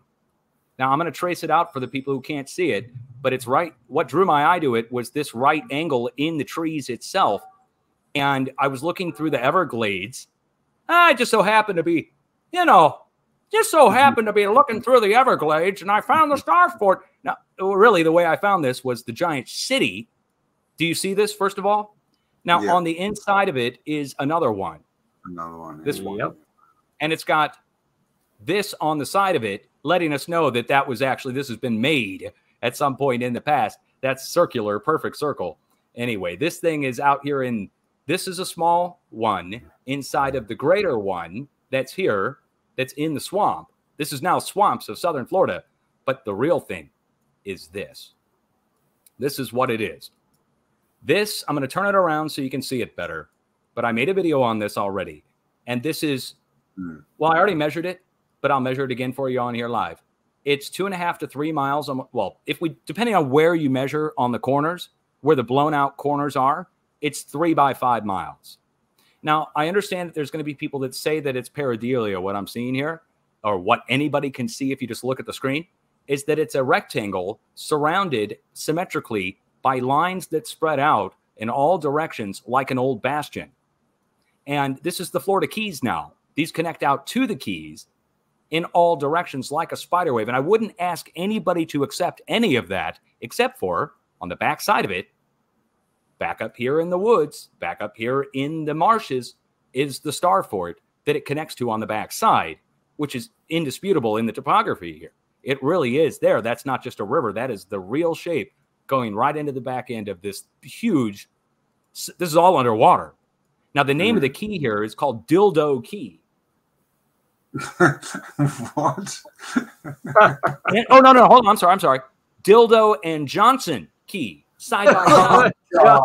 Now, I'm going to trace it out for the people who can't see it, but it's right. What drew my eye to it was this right angle in the trees itself. And I was looking through the Everglades. I just so happened to be, looking through the Everglades, and I found the star fort. Now, really, the way I found this was the giant city. Do you see this, first of all? Now, on the inside of it is another one. Another one. This one. Yep. And it's got this on the side of it, letting us know that this has been made at some point in the past. That's circular, perfect circle. Anyway, this thing is out here this is a small one inside of the greater one that's here, that's in the swamp. This is now swamps of southern Florida. But the real thing is this. This is what it is. This, I'm going to turn it around so you can see it better. But I made a video on this already. And this is, I already measured it, but I'll measure it again for you on here live. It's 2.5 to 3 miles. Depending on where you measure on the corners, where the blown out corners are, it's 3 by 5 miles. Now, I understand that there's going to be people that say that it's pareidolia, what I'm seeing here, or what anybody can see if you just look at the screen, is that it's a rectangle surrounded symmetrically by lines that spread out in all directions like an old bastion. And this is the Florida Keys now. these connect out to the keys in all directions like a spider wave. And I wouldn't ask anybody to accept any of that except for on the back side of it, back up here in the woods, back up here in the marshes, is the star fort that it connects to on the back side, which is indisputable in the topography here. It really is there. That's not just a river. That is the real shape going right into the back end of this huge, this is all underwater. Now, the name of the key here is called Dildo Key. What? Oh, no, hold on. I'm sorry. Dildo and Johnson Key. Side by side. Yeah.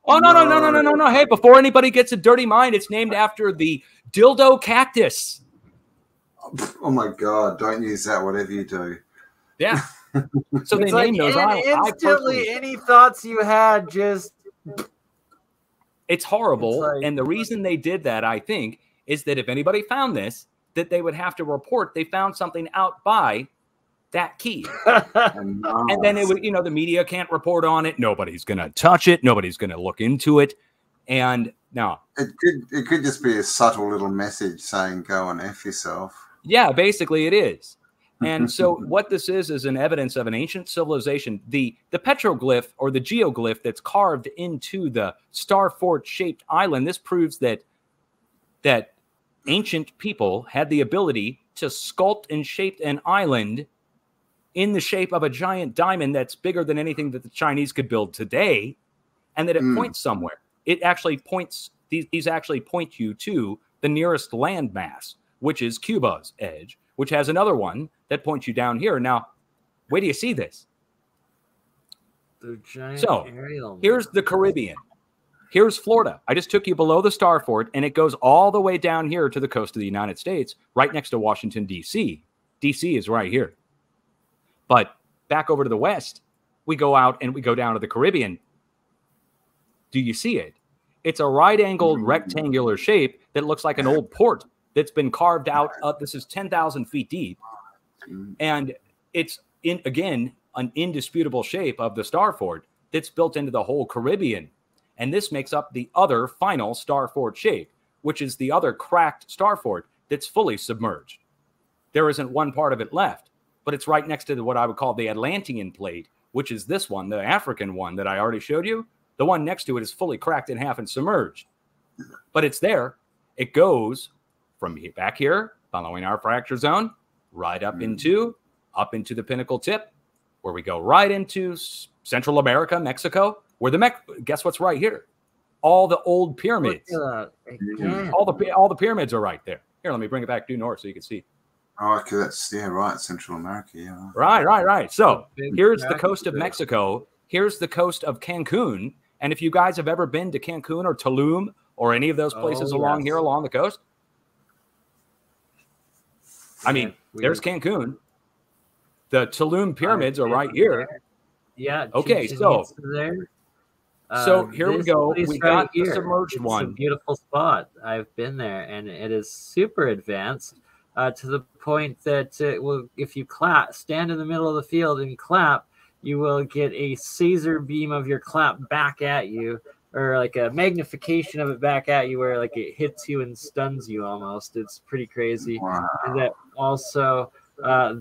Oh, no. Hey, before anybody gets a dirty mind, it's named after the dildo cactus. Oh, my God. Don't use that, whatever you do. Yeah. So they named those. Instantly, any thoughts you had just... It's horrible. And the reason they did that, I think, is that if anybody found this, that they would have to report they found something out by that key. And then it would, the media can't report on it. Nobody's going to touch it. Nobody's going to look into it. And no. It could just be a subtle little message saying, go and F yourself. Yeah, basically it is. And so what this is an evidence of an ancient civilization. The petroglyph or the geoglyph that's carved into the star fort shaped island, this proves that ancient people had the ability to sculpt and shape an island in the shape of a giant diamond that's bigger than anything that the Chinese could build today, and that it points somewhere. It actually points, these actually point you to the nearest landmass, which is Cuba's edge, which has another one that points you down here. Now, where do you see this? So here's the Caribbean. Here's Florida. I just took you below the star fort, and it goes all the way down here to the coast of the United States, right next to Washington, D.C. D.C. is right here. But back over to the west, we go out and we go down to the Caribbean. Do you see it? It's a right-angled rectangular shape that looks like an old port that's been carved out. This is 10,000 feet deep. And it's, again, an indisputable shape of the star fort that's built into the whole Caribbean. And this makes up the other final star fort shape, which is the other cracked star fort that's fully submerged. There isn't one part of it left, but it's right next to what I would call the Atlantean plate, which is this one, the African one that I already showed you. The one next to it is fully cracked in half and submerged. But it's there. It goes from back here, following our fracture zone, right up into the pinnacle tip, where we go right into Central America, Mexico, where guess what's right here? All the old pyramids. All the pyramids are right there. Here, let me bring it back due north so you can see. Oh, okay, that's right, Central America, yeah. Right. So here's the coast of Mexico. Here's the coast of Cancun. And if you guys have ever been to Cancun or Tulum or any of those places along here along the coast, I mean, there's Cancun. The Tulum pyramids are right here. Yeah. Okay, so here we go. We got the submerged one. It's a beautiful spot. I've been there, and it is super advanced to the point that if you stand in the middle of the field and clap, you will get a Caesar beam of your clap back at you, or like a magnification of it back at you, where like it hits you and stuns you almost. It's pretty crazy. Wow. And that also,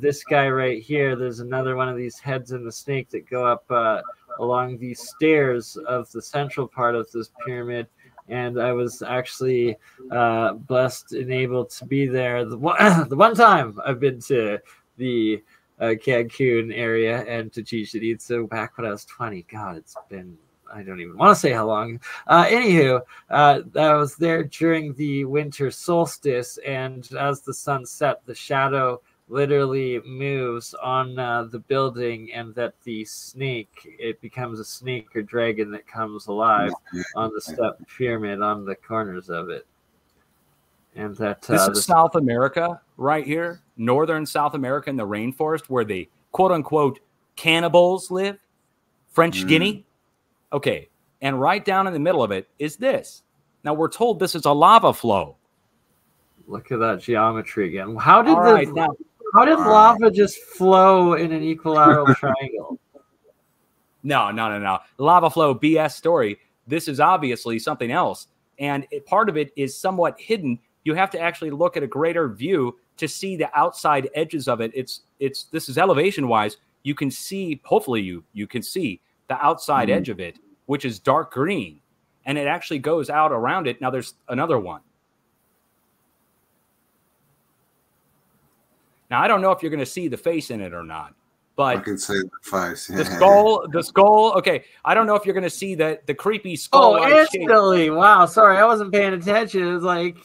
this guy right here, there's another one of these heads in the snake that go up along these stairs of the central part of this pyramid. And I was actually blessed and able to be there the one time I've been to the Cancun area and to Chichen Itza back when I was 20. God, it's been, I don't even want to say how long. Anywho, I was there during the winter solstice, and as the sun set, the shadow literally moves on the building, and that the snake, it becomes a snake or dragon that comes alive on the step pyramid on the corners of it. And that this is South America right here, northern South America in the rainforest, where the quote unquote cannibals live, French Guinea. Okay, and right down in the middle of it is this. Now we're told this is a lava flow. Look at that geometry again. How did lava just flow in an equilateral triangle? No. Lava flow BS story. This is obviously something else. And part of it is somewhat hidden. You have to actually look at a greater view to see the outside edges of it. This is elevation wise. You can see, hopefully you can see the outside edge of it, which is dark green, and it actually goes out around it. Now there's another one. Now I don't know if you're going to see the face in it or not, but I can see the face. The skull. Okay, I don't know if you're going to see the creepy skull. Oh, instantly! Shape. Wow, sorry, I wasn't paying attention. It was like,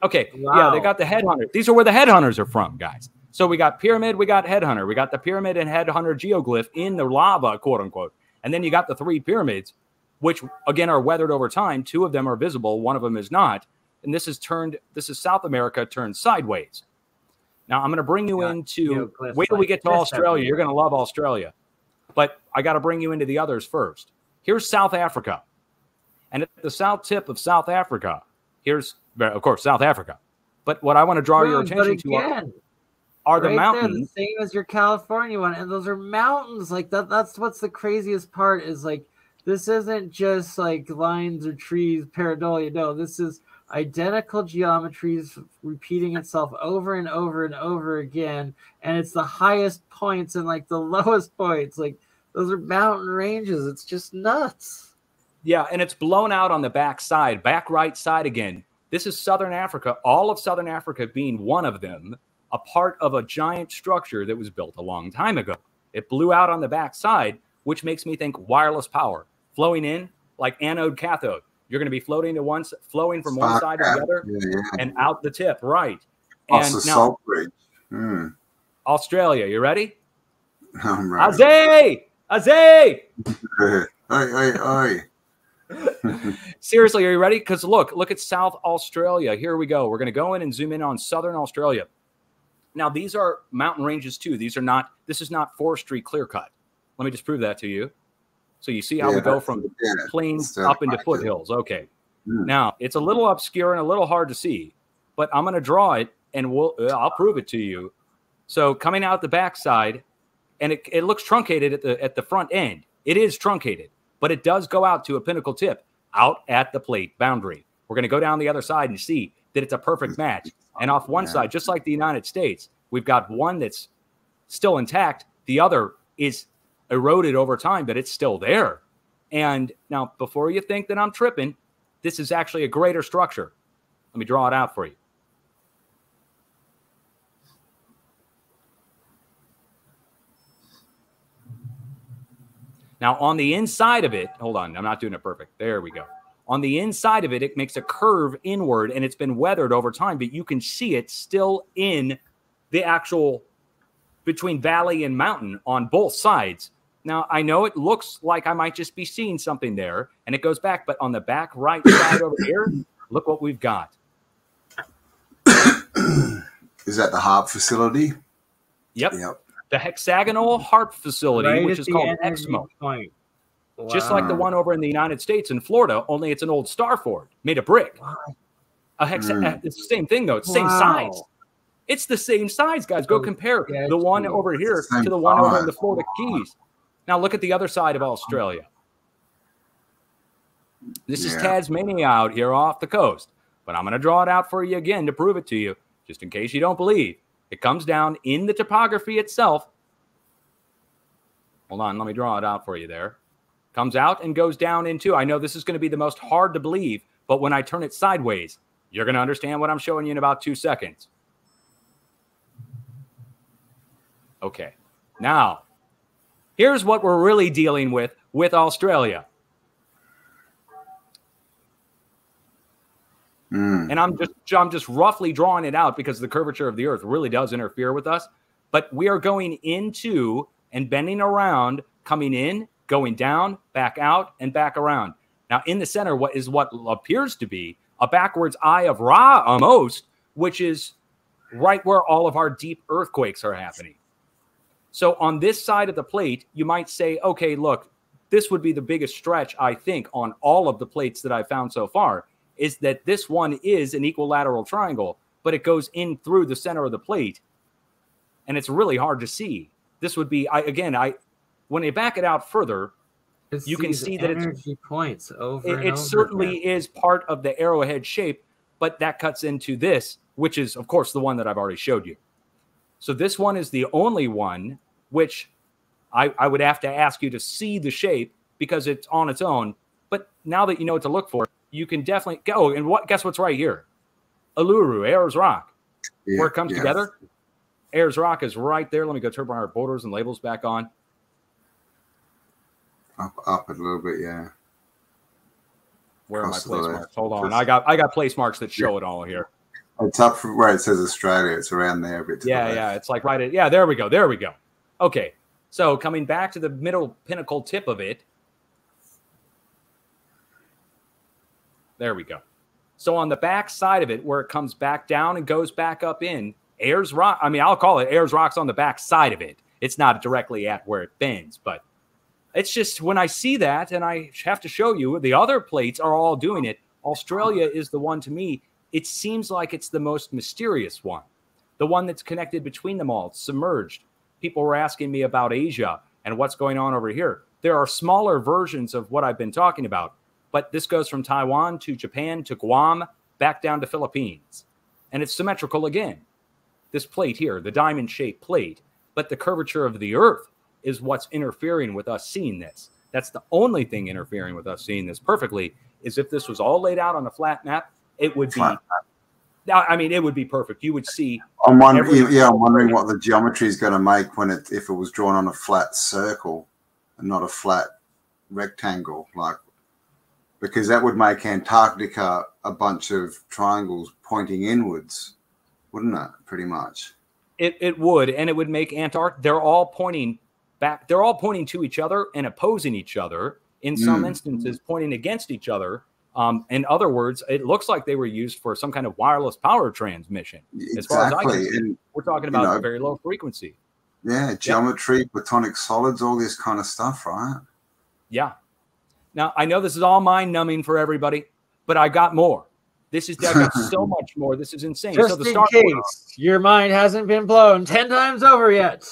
okay, wow. Yeah, they got the headhunter. These are where the headhunters are from, guys. So we got pyramid, we got headhunter, we got the pyramid and headhunter geoglyph in the lava, quote unquote, and then you got the 3 pyramids, which again are weathered over time. 2 of them are visible, 1 of them is not, and this is South America turned sideways. Now, I'm going to bring you into, wait till we get to Australia. You're going to love Australia. But I got to bring you into the others first. Here's South Africa. And at the south tip of South Africa, here's, of course, South Africa. But what I want to draw your attention to are the mountains. There, the same as your California one. And those are mountains. Like that's what's the craziest part is like, this isn't just like lines or trees, pareidolia. No, this is identical geometries repeating itself over and over and over again, and it's the highest points and like the lowest points. Like those are mountain ranges. It's just nuts. Yeah, and it's blown out on the back side, back right side again. This is Southern Africa, all of Southern Africa being one of them, a part of a giant structure that was built a long time ago. It blew out on the back side, which makes me think wireless power flowing in like anode cathode. You're going to be flowing from one side to the other and out the tip, right? And now, Salt Bridge. Australia, you ready? I'm ready. Azay! Oi. Seriously, are you ready? Because look at South Australia. Here we go. We're going to go in and zoom in on Southern Australia. Now, these are mountain ranges too. This is not forestry clear cut. Let me just prove that to you. So you see how we go from plains up into foothills. Okay. Now, it's a little obscure and a little hard to see, but I'm going to draw it and I'll prove it to you. So coming out the backside, and it looks truncated at the front end. It is truncated, but it does go out to a pinnacle tip out at the plate boundary. We're going to go down the other side and see that it's a perfect match. And off one side, just like the United States, we've got one that's still intact. The other is eroded over time, but it's still there. And now, before you think that I'm tripping, this is actually a greater structure. Let me draw it out for you. Now, on the inside of it, hold on, I'm not doing it perfect. There we go. On the inside of it, it makes a curve inward, and it's been weathered over time, but you can see it still in the actual between valley and mountain on both sides. Now, I know it looks like I might just be seeing something there, and it goes back, but on the back right side over here, look what we've got. Is that the HARP facility? Yep. The hexagonal HARP facility, which is called EXMO. Wow. Just like the one over in the United States in Florida, only it's an old Starford made of brick. Wow. It's the same thing, though. It's the same size. It's the same size, guys. Go compare the one over here to the one over in the Florida Keys. Now look at the other side of Australia. This is Tasmania out here off the coast. But I'm going to draw it out for you again to prove it to you, just in case you don't believe. It comes down in the topography itself. Hold on, let me draw it out for you there. Comes out and goes down into, I know this is going to be the most hard to believe, but when I turn it sideways, you're going to understand what I'm showing you in about 2 seconds. Okay, now, here's what we're really dealing with Australia. And I'm just roughly drawing it out because the curvature of the earth really does interfere with us. But we are going into and bending around, coming in, going down, back out, and back around. Now, in the center, what appears to be a backwards eye of Ra almost, which is right where all of our deep earthquakes are happening. So on this side of the plate, you might say, okay, look, this would be the biggest stretch, I think, on all of the plates that I've found so far, is that this one is an equilateral triangle, but it goes in through the center of the plate, and it's really hard to see. This would be, when I back it out further, It's you can these see that energy points over and it over certainly again. is part of the arrowhead shape, but that cuts into this, which is, of course, the one that I've already showed you. So this one is the only one which I would have to ask you to see the shape because it's on its own. But now that you know what to look for, you can definitely go. And guess what's right here? Uluru, Ayers Rock. Yeah, Where it comes together, Ayers Rock is right there. Let me go turn our borders and labels back on. Up a little bit, yeah. Where are my place marks? Hold on. I got place marks that show it all here. It's up from where it says Australia. It's around there a bit to the left. Yeah. It's like right at, yeah, there we go. There we go. Okay. So coming back to the middle pinnacle tip of it. There we go. So on the back side of it, where it comes back down and goes back up in, Ayers Rock, I mean, I'll call it Ayers Rock's on the back side of it. It's not directly at where it bends, but it's just when I see that, and I have to show you, the other plates are all doing it. Australia is the one, to me, it seems like it's the most mysterious one. The one that's connected between them all. It's submerged. People were asking me about Asia and what's going on over here. There are smaller versions of what I've been talking about, but this goes from Taiwan to Japan to Guam, back down to Philippines. And it's symmetrical again. This plate here, the diamond-shaped plate, but the curvature of the Earth is what's interfering with us seeing this. That's the only thing interfering with us seeing this perfectly, is if this was all laid out on a flat map, it would be, I mean, it would be perfect. You would see. I'm wondering what the geometry is going to make when if it was drawn on a flat circle and not a flat rectangle, because that would make Antarctica a bunch of triangles pointing inwards, wouldn't it? Pretty much. It would, and it would make Antarctica. They're all pointing back. They're all pointing to each other and opposing each other. In some instances, pointing against each other. In other words, it looks like they were used for some kind of wireless power transmission. Exactly. As far as I can see, we're talking about a very low frequency. Yeah, geometry, platonic solids, all this kind of stuff, right? Yeah. Now, I know this is all mind-numbing for everybody, but I got more. I got so much more. This is insane. Just so the in case your mind hasn't been blown 10 times over yet,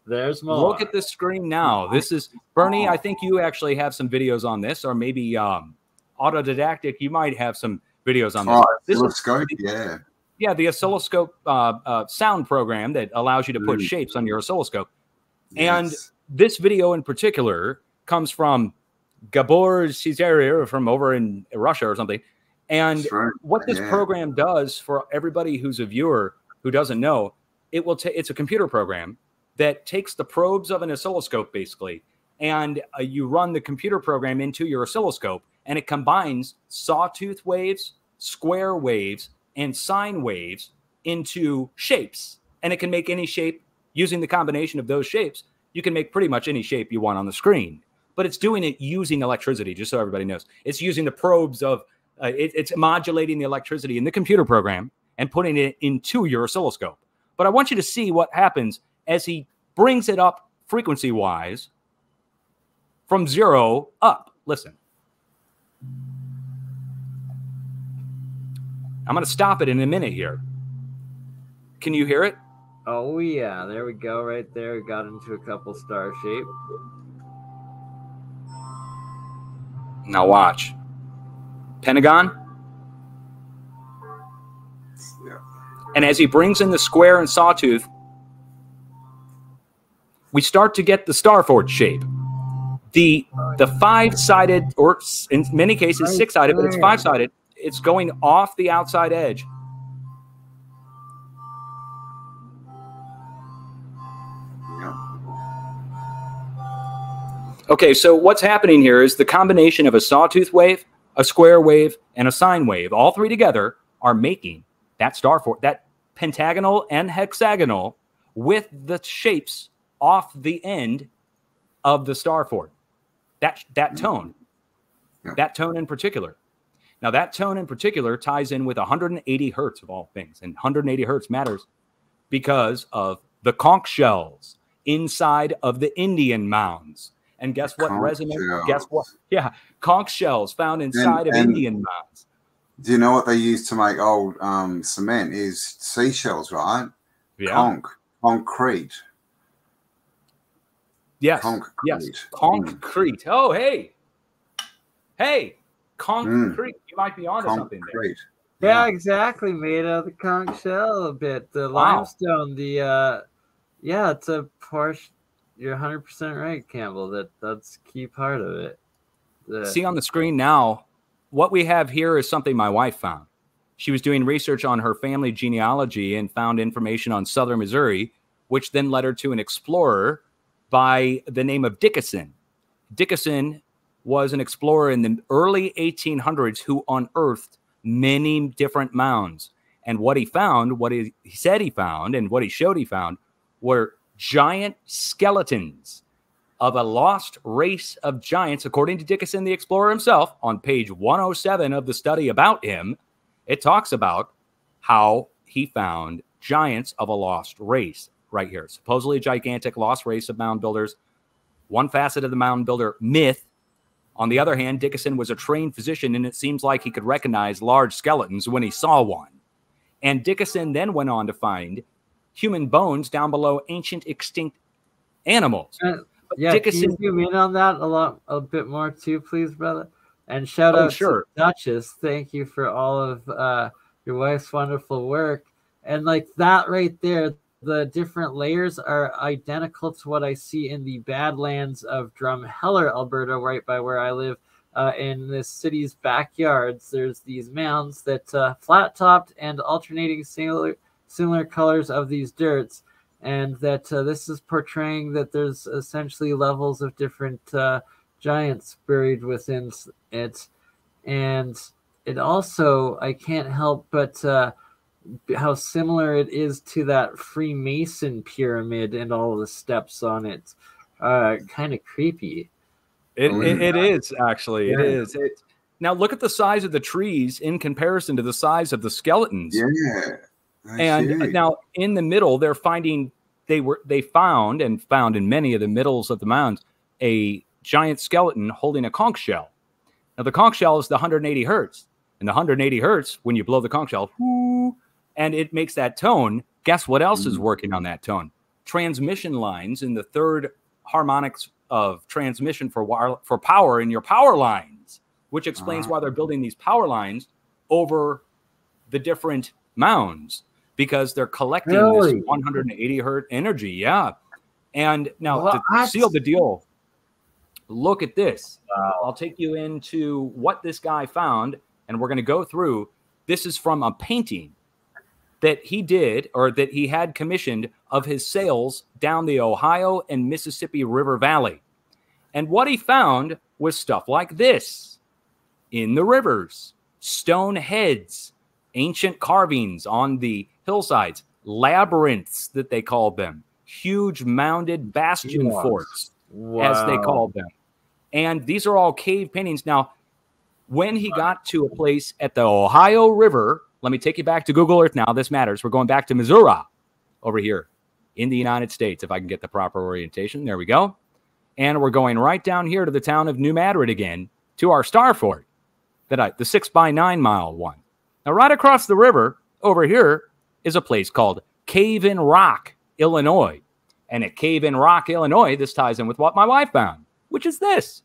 there's more. Look at the screen now. This is, Bernie, I think you actually have some videos on this, or maybe Autodidactic, you might have some videos on this. Oscilloscope, yeah. Yeah, the oscilloscope sound program that allows you to put shapes on your oscilloscope. Yes. And this video in particular comes from Gabor Cizerier from over in Russia or something. And what this program does for everybody who's a viewer who doesn't know, it's a computer program that takes the probes of an oscilloscope, basically, and you run the computer program into your oscilloscope, and it combines sawtooth waves, square waves, and sine waves into shapes. And it can make any shape using the combination of those shapes. You can make pretty much any shape you want on the screen. But it's doing it using electricity, just so everybody knows. It's using the probes of, it's modulating the electricity in the computer program and putting it into your oscilloscope. But I want you to see what happens as he brings it up frequency-wise from 0 up. Listen. I'm going to stop it in a minute here. Can you hear it? Oh, yeah. There we go. Right there. Got into a couple star shape. Now watch. Pentagon. Yeah. And as he brings in the square and sawtooth, we start to get the Starford shape. The five-sided, or in many cases six-sided, but it's five-sided, it's going off the outside edge. Okay, so what's happening here is the combination of a sawtooth wave, a square wave, and a sine wave, all three together are making that Starford, that pentagonal and hexagonal with the shapes off the end of the Starford. That tone. Yeah. That tone in particular. Now, that tone in particular ties in with 180 hertz of all things. And 180 hertz matters because of the conch shells inside of the Indian mounds. And guess what? Guess what? Yeah, conch shells found inside of Indian mounds. Do you know what they use to make old cement is seashells, right? Yeah. Concrete. Yes. Concrete. Yes. Concrete. Oh, hey. Hey. Concrete. You might be onto something there. Yeah, exactly. Made out of the conch shell a bit. The limestone, yeah, it's a portion. You're 100% right, Campbell. That's a key part of it. See on the screen now, what we have here is something my wife found. She was doing research on her family genealogy and found information on southern Missouri, which then led her to an explorer by the name of Dickinson. Dickinson was an explorer in the early 1800s who unearthed many different mounds. And what he found, what he said he found, and what he showed he found were giant skeletons of a lost race of giants. According to Dickinson, the explorer himself, on page 107 of the study about him, it talks about how he found giants of a lost race right here. Supposedly a gigantic lost race of mound builders. One facet of the mound builder myth. On the other hand, Dickinson was a trained physician, and it seems like he could recognize large skeletons when he saw one. And Dickinson then went on to find human bones down below ancient extinct animals. Yeah, Dickinson, can you zoom in on that a bit more too, please, brother? And shout out to Duchess. Thank you for all of your wife's wonderful work. And like that right there, the different layers are identical to what I see in the Badlands of Drumheller, Alberta, right by where I live. In this city's backyards, there's these mounds that flat-topped and alternating similar colors of these dirts. And that this is portraying that there's essentially levels of different giants buried within it. And it also, I can't help but how similar it is to that Freemason pyramid and all the steps on it. Kind of creepy. It is, actually. Yeah. It is. Now, look at the size of the trees in comparison to the size of the skeletons. Yeah. And now in the middle, they found in many of the middles of the mounds a giant skeleton holding a conch shell. Now the conch shell is the 180 hertz, and the 180 hertz, when you blow the conch shell, whoo, and it makes that tone. Guess what else is working on that tone? Transmission lines in the third harmonics of transmission for power in your power lines, which explains why they're building these power lines over the different mounds. Because they're collecting this 180 hertz energy. Yeah. And now to seal the deal, look at this. I'll take you into what this guy found, and we're going to go through. This is from a painting that he did, or that he had commissioned, of his sails down the Ohio and Mississippi River Valley. And what he found was stuff like this in the rivers, stone heads, ancient carvings on the hillsides, labyrinths that they called them, huge mounded bastion forts, as they called them. And these are all cave paintings. Now, when he got to a place at the Ohio River, let me take you back to Google Earth now. This matters. We're going back to Missouri over here in the United States, if I can get the proper orientation. There we go. And we're going right down here to the town of New Madrid again, to our star fort, the 6x9 mile one. Now, right across the river over here is a place called Cave in Rock, Illinois. And at Cave in Rock, Illinois, this ties in with what my wife found, which is this.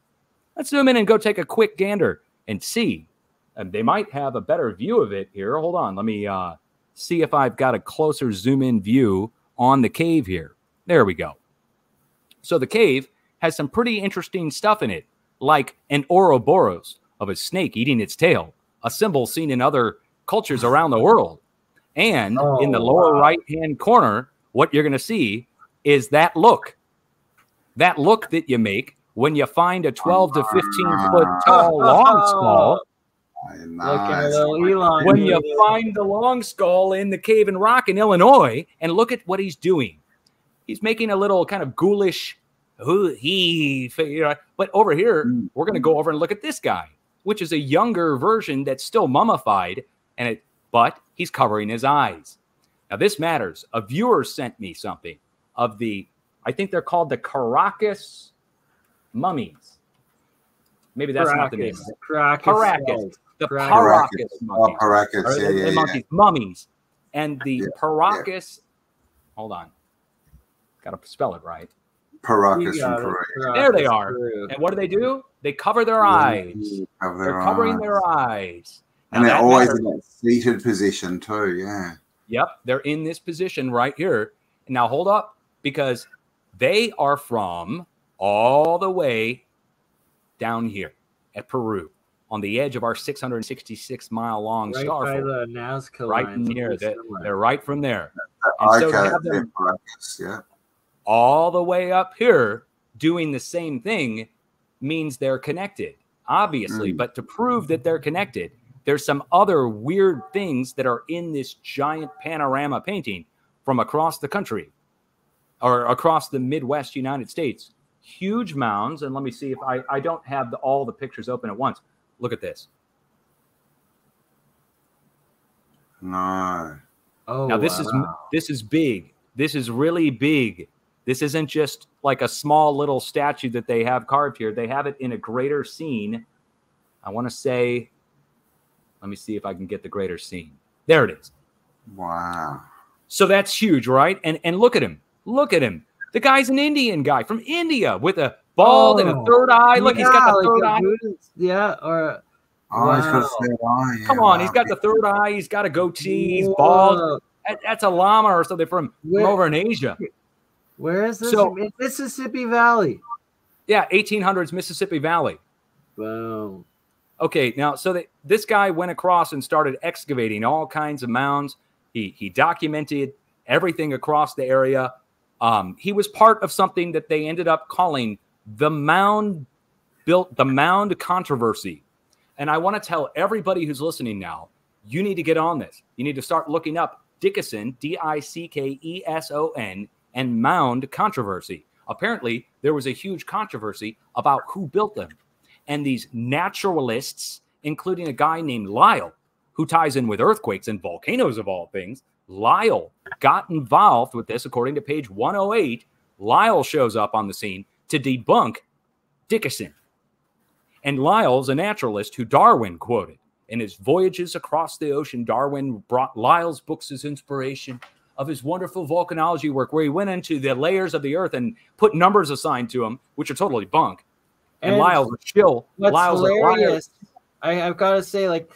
Let's zoom in and go take a quick gander and see. And they might have a better view of it here. Hold on. Let me see if I've got a closer zoom-in view on the cave here. There we go. So the cave has some pretty interesting stuff in it, like an Ouroboros of a snake eating its tail, a symbol seen in other cultures around the world. And in the lower right-hand corner, what you're going to see is that look that you make when you find a 12 to 15-foot tall long skull. Nice. When you find the long skull in the Cave in Rock in Illinois, and look at what he's doing. He's making a little kind of ghoulish, but over here, we're going to go over and look at this guy, which is a younger version that's still mummified, but he's covering his eyes. Now, this matters. A viewer sent me something of I think they're called the Caracas mummies. Maybe that's not the name. Caracas. The Paracas mummies. Paracas, monkeys, mummies. And the Paracas, hold on. Got to spell it right. Paracas You from got it. Peru. There they are. Peru. And what do? They cover their eyes. They're covering their eyes. And Now, they're that always matters. in that seated position too, yeah. Yep, they're in this position right here. Now hold up, because they are from all the way down here at Peru, on the edge of our 666-mile-long Right star by fold. the Nazca Right lines. in here. Somewhere. They're right from there. And so to Okay, have them Paracas, yeah. all the way up here doing the same thing means they're connected, obviously. But to prove that they're connected, there's some other weird things that are in this giant panorama painting from across the country or across the Midwest United States. Huge mounds. And let me see if I don't have all the pictures open at once. Look at this. No. Oh, Now this is big. This is really big. This isn't just like a small little statue that they have carved here. They have it in a greater scene. I want to say, let me see if I can get the greater scene. There it is. Wow. So that's huge, right? And look at him. Look at him. The guy's an Indian guy from India with a bald and a third eye. Look, he's got the third eye. Yeah, or Oh, he's got a third eye. Yeah, Come on, he's got the third eye. He's got a goatee. He's bald. That's a llama or something from over in Asia. Where is this? So- In Mississippi Valley. Yeah, 1800s Mississippi Valley. Boom. Okay, now, so this guy went across and started excavating all kinds of mounds. He documented everything across the area. He was part of something that they ended up calling the mound controversy. And I want to tell everybody who's listening now, you need to get on this. You need to start looking up Dickeson, Dickeson, and mound controversy. Apparently, there was a huge controversy about who built them. And these naturalists, including a guy named Lyell, who ties in with earthquakes and volcanoes of all things, Lyell got involved with this. According to page 108, Lyell shows up on the scene to debunk Dickeson. And Lyell's a naturalist who Darwin quoted. In his voyages across the ocean, Darwin brought Lyell's books as inspiration of his wonderful volcanology work, where he went into the layers of the earth and put numbers assigned to them, which are totally bunk. And Lyell's a chill. What's Lyell's hilarious, I've got to say, like,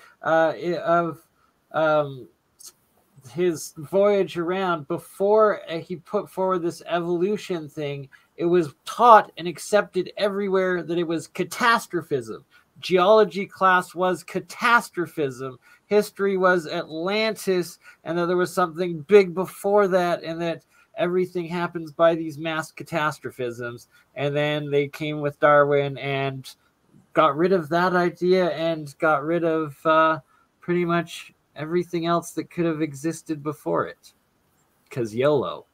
his voyage around, before he put forward this evolution thing, it was taught and accepted everywhere that it was catastrophism. Geology class was catastrophism. History was Atlantis, and that there was something big before that, and that everything happens by these mass catastrophisms. And then they came with Darwin and got rid of that idea and got rid of pretty much everything else that could have existed before it. Because YOLO.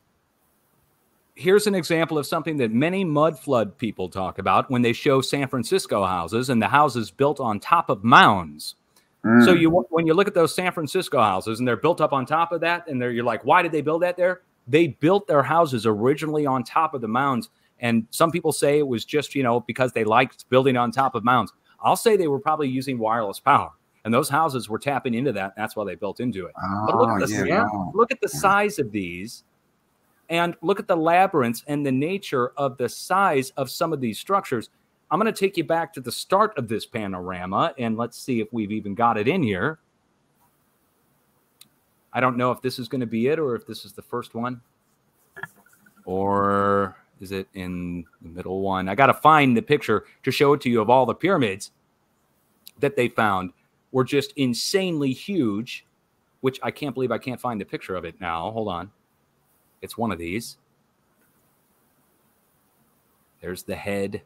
Here's an example of something that many mud flood people talk about when they show San Francisco houses, and the houses built on top of mounds. So when you look at those San Francisco houses and they're built up on top of that, and you're like, why did they build that there? They built their houses originally on top of the mounds. And some people say it was just, because they liked building on top of mounds. I'll say they were probably using wireless power. And those houses were tapping into that. That's why they built into it. But look at the size of these. And look at the labyrinths and the nature of the size of some of these structures. I'm going to take you back to the start of this panorama, and let's see if we've even got it in here. I don't know if this is going to be it or if this is the first one. Or is it in the middle one? I got to find the picture to show it to you of all the pyramids that they found were just insanely huge, which I can't believe I can't find the picture of it now. Hold on. It's one of these. There's the head.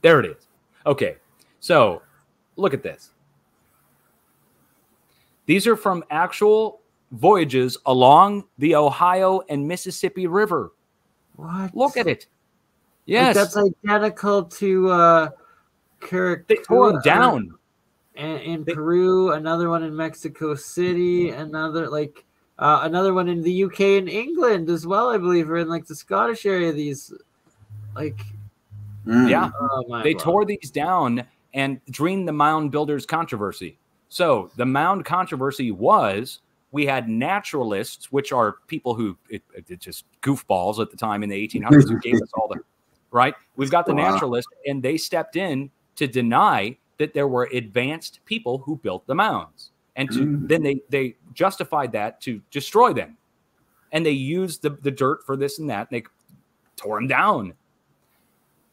There it is. Okay, so look at this. These are from actual voyages along the Ohio and Mississippi River. What? Look at it. Yes. Like, that's identical to Caracas. They tore them down. In Peru, another one in Mexico City, another one in the UK and England as well, I believe, or in like the Scottish area. These, like, yeah, they tore these down and during the mound builders controversy. So the mound controversy was We had naturalists, which are people who it just goofballs at the time in the 1800s who gave us all the right. We've got the naturalists, and they stepped in to deny that there were advanced people who built the mounds, and then they justified that to destroy them, and they used the dirt for this and that, and they tore them down.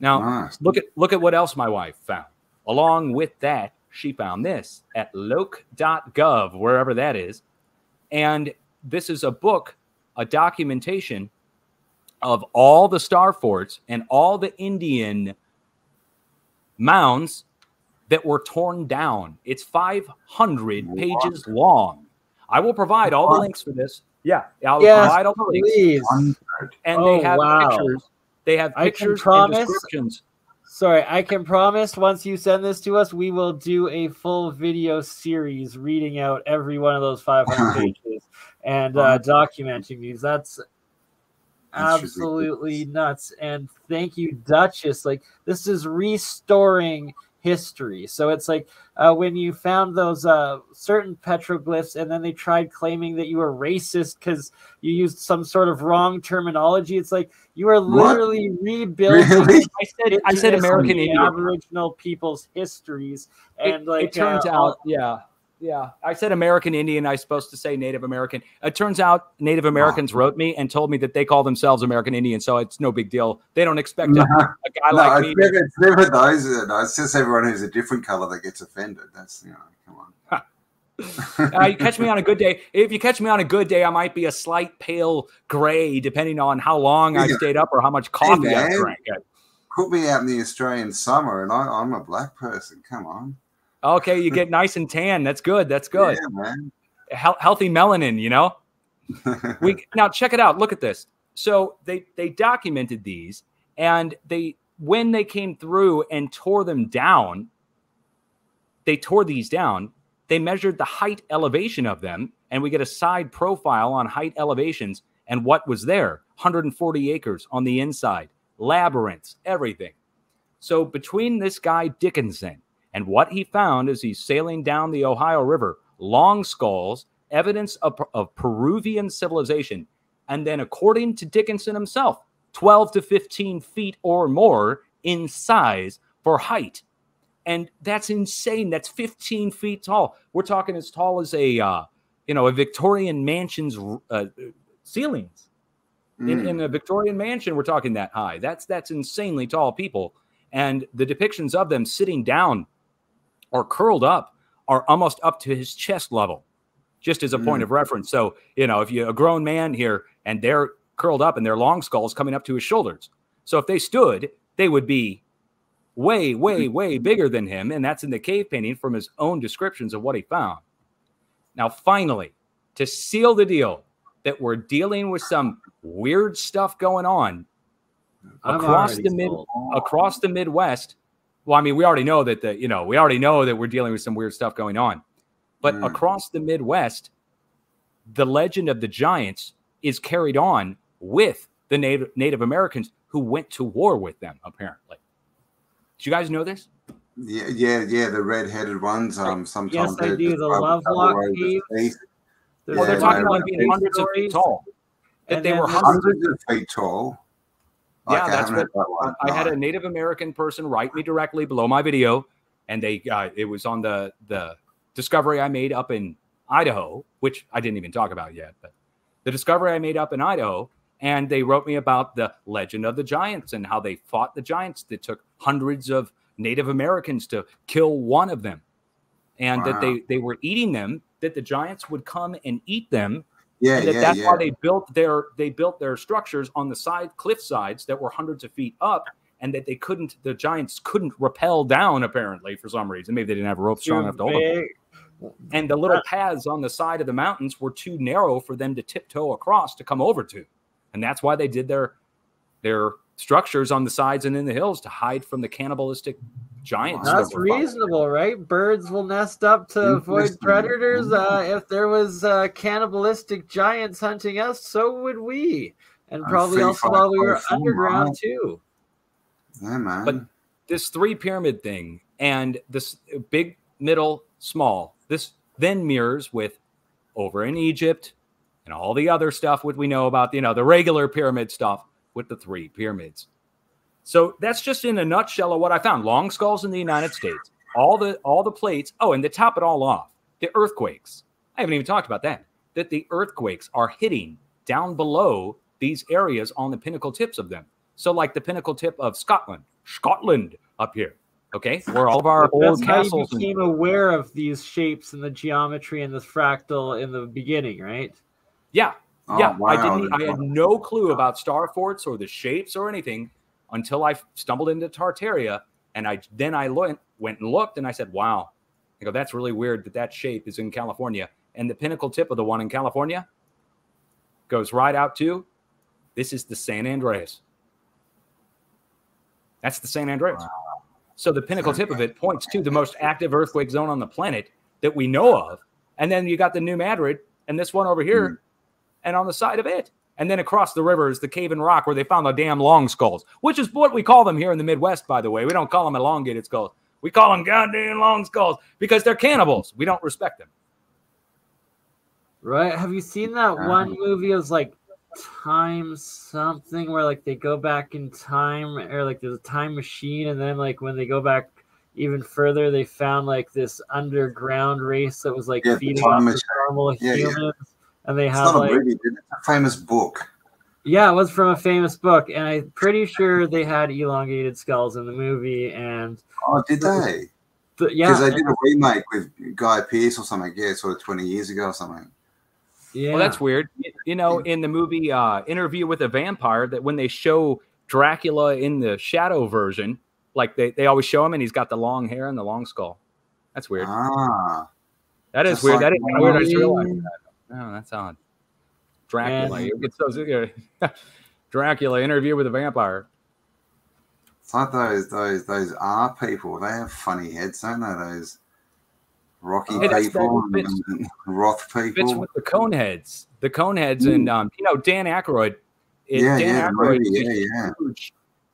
Now look at what else my wife found. Along with that, she found this at loc.gov, wherever that is. And this is a book, a documentation of all the star forts and all the Indian mounds that were torn down. It's 500 pages long. I will provide all the links for this. Yeah, I'll provide all the links. And they have pictures. They have pictures and descriptions. Sorry, I can promise once you send this to us, we will do a full video series reading out every one of those 500 pages and documenting these. That's absolutely nuts. And thank you, Duchess. Like, this is restoring history. So it's like when you found those certain petroglyphs and then they tried claiming that you were racist because you used some sort of wrong terminology. It's like you are literally rebuilding. Really? I said American Indian, Aboriginal people's histories, and it turns out, yeah. I said American Indian. I was supposed to say Native American. It turns out Native Americans wrote me and told me that they call themselves American Indian, so it's no big deal. They don't expect a guy like me. It's never those. It's just everyone who's a different color that gets offended. That's, come on. You catch me on a good day. If you catch me on a good day, I might be a slight pale gray, depending on how long I stayed up or how much coffee I drank. Put me out in the Australian summer, and I'm a black person. Come on. Okay, you get nice and tan. That's good. That's good. Yeah, man. Healthy melanin, Now check it out. Look at this. So they documented these, and when they came through and tore them down, they tore these down. They measured the height elevation of them, and we get a side profile on height elevations and what was there. 140 acres on the inside, labyrinths, everything. So between this guy Dickinson and what he found as he's sailing down the Ohio River, long skulls, evidence of Peruvian civilization, and then according to Dickinson himself, 12 to 15 feet or more in size for height. And that's insane. That's 15 feet tall. We're talking as tall as a Victorian mansion's ceilings. In a Victorian mansion, we're talking that high. That's insanely tall people. And the depictions of them sitting down or curled up are almost up to his chest level, just as a point of reference. So, if you're a grown man here and they're curled up and their long skulls coming up to his shoulders. So if they stood, they would be way, way, way bigger than him. And that's in the cave painting from his own descriptions of what he found. Now, finally, to seal the deal that we're dealing with some weird stuff going on across the Midwest. Well, I mean, we already know that we're dealing with some weird stuff going on, but across the Midwest, the legend of the giants is carried on with the Native Americans who went to war with them. Apparently, did you guys know this? Yeah. The red-headed ones. Sometimes yes, I do. The Lovelock Caves. Well, they're talking about being hundreds of feet tall. That they were hundreds of feet tall. Yeah, that's what I had a Native American person write me directly below my video, and it was on the discovery I made up in Idaho, which I didn't even talk about yet, but the discovery I made up in Idaho, and they wrote me about the legend of the giants and how they fought the giants. That took hundreds of Native Americans to kill one of them, and that they were eating them, that the giants would come and eat them. That's why they built their structures on the cliff sides that were hundreds of feet up, and that the giants couldn't rappel down, apparently, for some reason. Maybe they didn't have ropes strong enough to hold them. And the little paths on the side of the mountains were too narrow for them to tiptoe across to come over to. And that's why they did their structures on the sides and in the hills to hide from the cannibalistic giants. That's reasonable, right? Birds will nest up to avoid predators. If there was cannibalistic giants hunting us, so would we. And probably also while we were underground too. Yeah, man. But this 3 pyramid thing and this big, middle, small, this then mirrors with over in Egypt and all the other stuff what we know about, the regular pyramid stuff with the 3 pyramids. So that's just in a nutshell of what I found. Long skulls in the United States, all the plates. Oh, and to top it all off, the earthquakes. I haven't even talked about that the earthquakes are hitting down below these areas on the pinnacle tips of them. So like the pinnacle tip of Scotland up here, okay, where all of our old castles. You became aware of these shapes and the geometry and the fractal in the beginning, right? Yeah. Oh, yeah. wow. I had no clue about star forts or the shapes or anything until I stumbled into Tartaria. And I went and looked and I said, wow, I go, that's really weird that shape is in California. And the pinnacle tip of the one in California goes right out to, this is the San Andreas. That's the San Andreas. Wow. So the pinnacle tip of it points to the most active earthquake zone on the planet that we know of. And then you got the New Madrid and this one over here and on the side of it. And then across the river is the Cave in Rock where they found the damn long skulls, which is what we call them here in the Midwest, by the way. We don't call them elongated skulls. We call them goddamn long skulls because they're cannibals. We don't respect them. Right. Have you seen that one movie? It was like Time something where like they go back in time, or like there's a time machine, and then like when they go back even further, they found like this underground race that was like feeding off the normal humans. And they have like it's a famous book. Yeah, it was from a famous book, and I'm pretty sure they had elongated skulls in the movie. And did they? Yeah, because they did a remake with Guy Pearce or something. Yeah, sort of 20 years ago or something. Yeah, well, that's weird. In the movie Interview with a Vampire, that when they show Dracula in the shadow version, like they always show him, and he's got the long hair and the long skull. That's weird. That is weird. That is weird. I just realized that. Oh, that's odd. Dracula. Dracula, Interview with a Vampire. It's like those R people. They have funny heads, don't they? Those Rocky people and Roth people. Fits with the Coneheads. The Coneheads and Dan Aykroyd.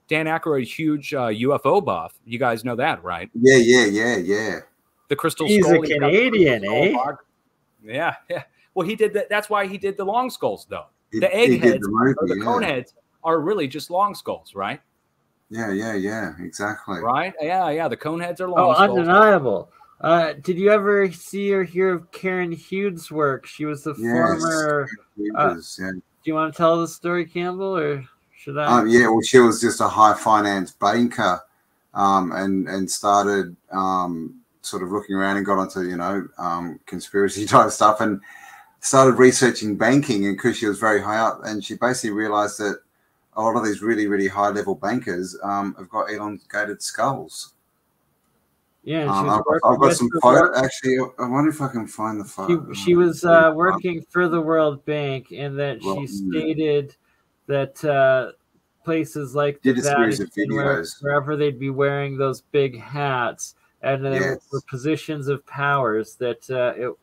Dan Aykroyd, huge UFO buff. You guys know that, right? Yeah. The crystal skull. He's a Canadian, eh? Yeah. Well, he did that. That's why he did the long skulls, though. The eggheads or the coneheads are really just long skulls, right? Yeah, exactly. Right? Yeah. The coneheads are long skulls. Undeniable. Did you ever see or hear of Karen Hughes' work? She was the former. Do you want to tell the story, Campbell, or should I? Well, she was just a high finance banker, and started sort of looking around and got onto conspiracy type stuff and started researching banking. And because she was very high up, and she basically realized that a lot of these really, really high level bankers have got elongated skulls. Yeah, I've got some photo. Actually, I wonder if I can find the photo. She was working for the World Bank, and that she stated that places like the Vatican, wherever they'd be wearing those big hats, and there were positions of powers that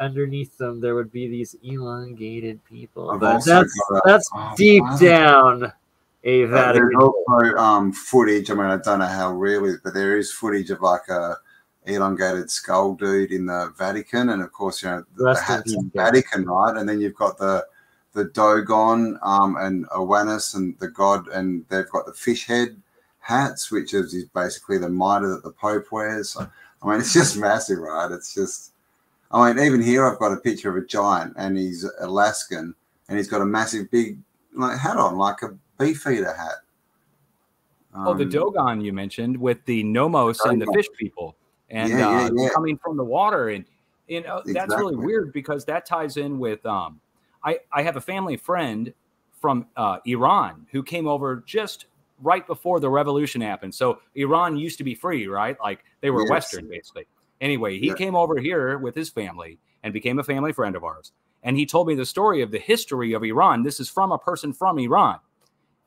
underneath them there would be these elongated people. That's deep down. There's also footage. I mean, I don't know how real it is, but there is footage of like a elongated skull dude in the Vatican, and of course, the hats in the Vatican, right? And then you've got the Dogon and Owanis and the god, and they've got the fish head hats, which is basically the mitre that the Pope wears. So, I mean, it's just massive, right? It's just, I mean, even here I've got a picture of a giant, and he's Alaskan, and he's got a massive big hat on, like a beefeater hat. The Dogon you mentioned with the Nomos and the fish people, and coming from the water, and that's really weird because that ties in with I have a family friend from Iran who came over just right before the revolution happened. So Iran used to be free, right? Like they were Western, basically. Anyway, he came over here with his family and became a family friend of ours. And he told me the story of the history of Iran. This is from a person from Iran.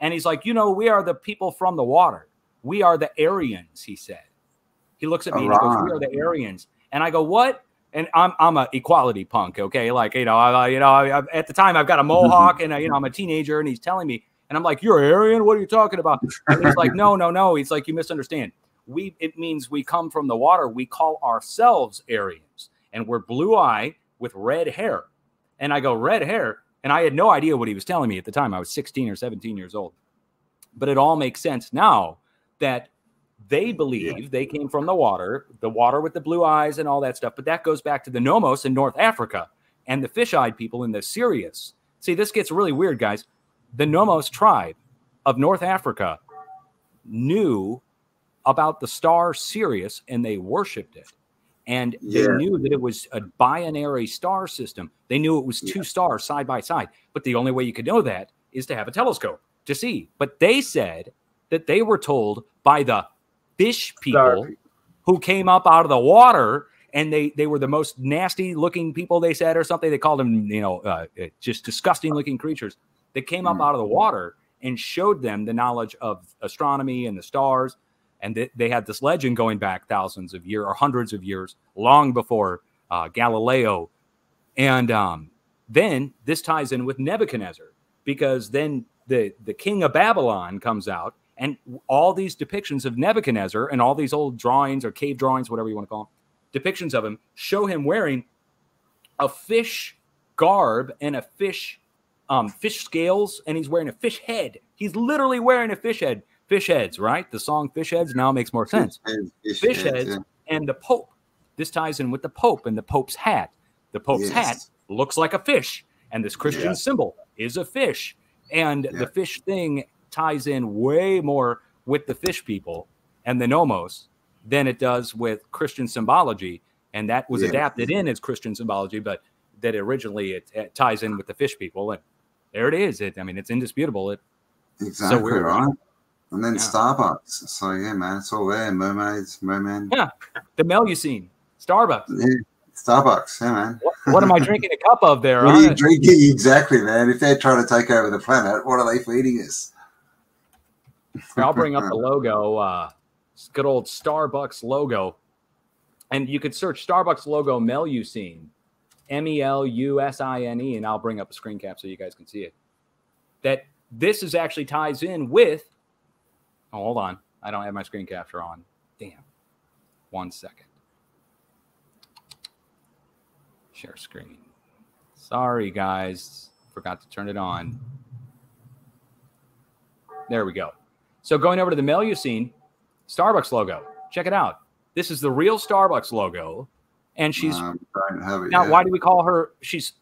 And he's like, we are the people from the water. We are the Aryans, he said. He looks at me and he goes, we are the Aryans. And I go, what? And I'm a equality punk, okay? Like, at the time I've got a mohawk and, I'm a teenager, and he's telling me, and I'm like, you're Aryan? What are you talking about? And he's like, no. He's like, you misunderstand. It means we come from the water. We call ourselves Aryans, and we're blue-eyed with red hair. And I go, red hair? And I had no idea what he was telling me at the time. I was 16 or 17 years old. But it all makes sense now that they believe they came from the water with the blue eyes and all that stuff. But that goes back to the Nomos in North Africa and the fish-eyed people in the Sirius. See, this gets really weird, guys. The Nomos tribe of North Africa knew about the star Sirius, and they worshipped it. And they knew that it was a binary star system. They knew it was two stars side by side. But the only way you could know that is to have a telescope to see. But they said that they were told by the fish people who came up out of the water, and they were the most nasty looking people, they said, or something. They called them, just disgusting looking creatures that came up out of the water and showed them the knowledge of astronomy and the stars. And they had this legend going back thousands of years or hundreds of years, long before Galileo. And then this ties in with Nebuchadnezzar, because then the king of Babylon comes out, and all these depictions of Nebuchadnezzar and all these old drawings or cave drawings, whatever you want to call them, depictions of him show him wearing a fish garb and a fish scales, and he's wearing a fish head. He's literally wearing a fish head. Fish heads, right? The song Fish Heads now makes more sense. Fish heads and the Pope. This ties in with the Pope and the Pope's hat. The Pope's hat looks like a fish, and this Christian symbol is a fish. And the fish thing ties in way more with the fish people and the Nomos than it does with Christian symbology. And that was adapted in as Christian symbology, but that originally it ties in with the fish people. And there it is. It's indisputable. Exactly, so weird, right? And then Starbucks. So, yeah, man, it's all there. Mermaids, merman. Yeah, the Melusine. Starbucks. Yeah, Starbucks, yeah, man. What am I drinking a cup of there? What are you drinking? Exactly, man. If they're trying to take over the planet, what are they feeding us? I'll bring up the logo. Good old Starbucks logo. And you could search Starbucks logo Melusine. Melusine. And I'll bring up a screen cap so you guys can see it. That this is actually ties in with... Oh, hold on. I don't have my screen capture on. Damn. 1 second. Share screen. Sorry, guys. Forgot to turn it on. There we go. So going over to the Melusine Starbucks logo. Check it out. This is the real Starbucks logo. And she's... don't have it now, yet. why do we call her... She's...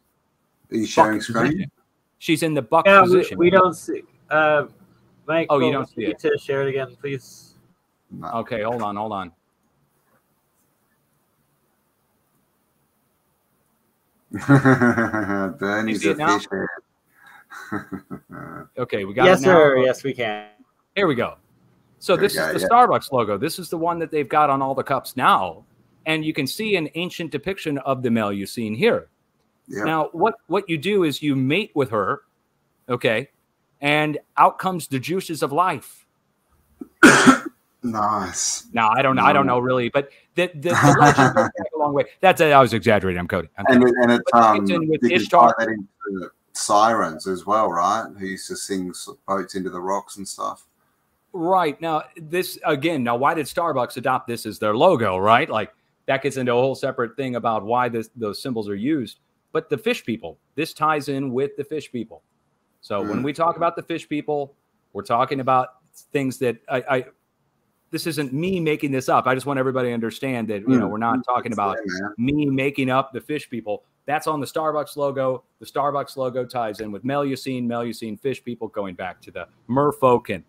Are you sharing screen? Position. She's in the buck position. We don't see... Mike, you don't see it. To share it again, please. No. Okay, hold on. Bernie's a fish head. Okay, we got yes, it now. sir. Yes, we can. Here we go. So this is the Starbucks logo. This is the one that they've got on all the cups now. And you can see an ancient depiction of the Melusine here. Yep. Now, what you do is you mate with her, okay? And out comes the juices of life. Nice. Now, I don't know really, but the legend goes back a long way. I was exaggerating. I'm coding. And it's in with Ishtar. That into sirens as well, right? Who used to sing boats into the rocks and stuff. Right. Now, this again. Now, why did Starbucks adopt this as their logo? Right. Like that gets into a whole separate thing about why those symbols are used. But the fish people. This ties in with the fish people. So when we talk about the fish people, we're talking about things that this isn't me making this up. I just want everybody to understand that, we're not talking about me making up the fish people. That's on the Starbucks logo. The Starbucks logo ties in with Melusine fish people, going back to the merfolk. And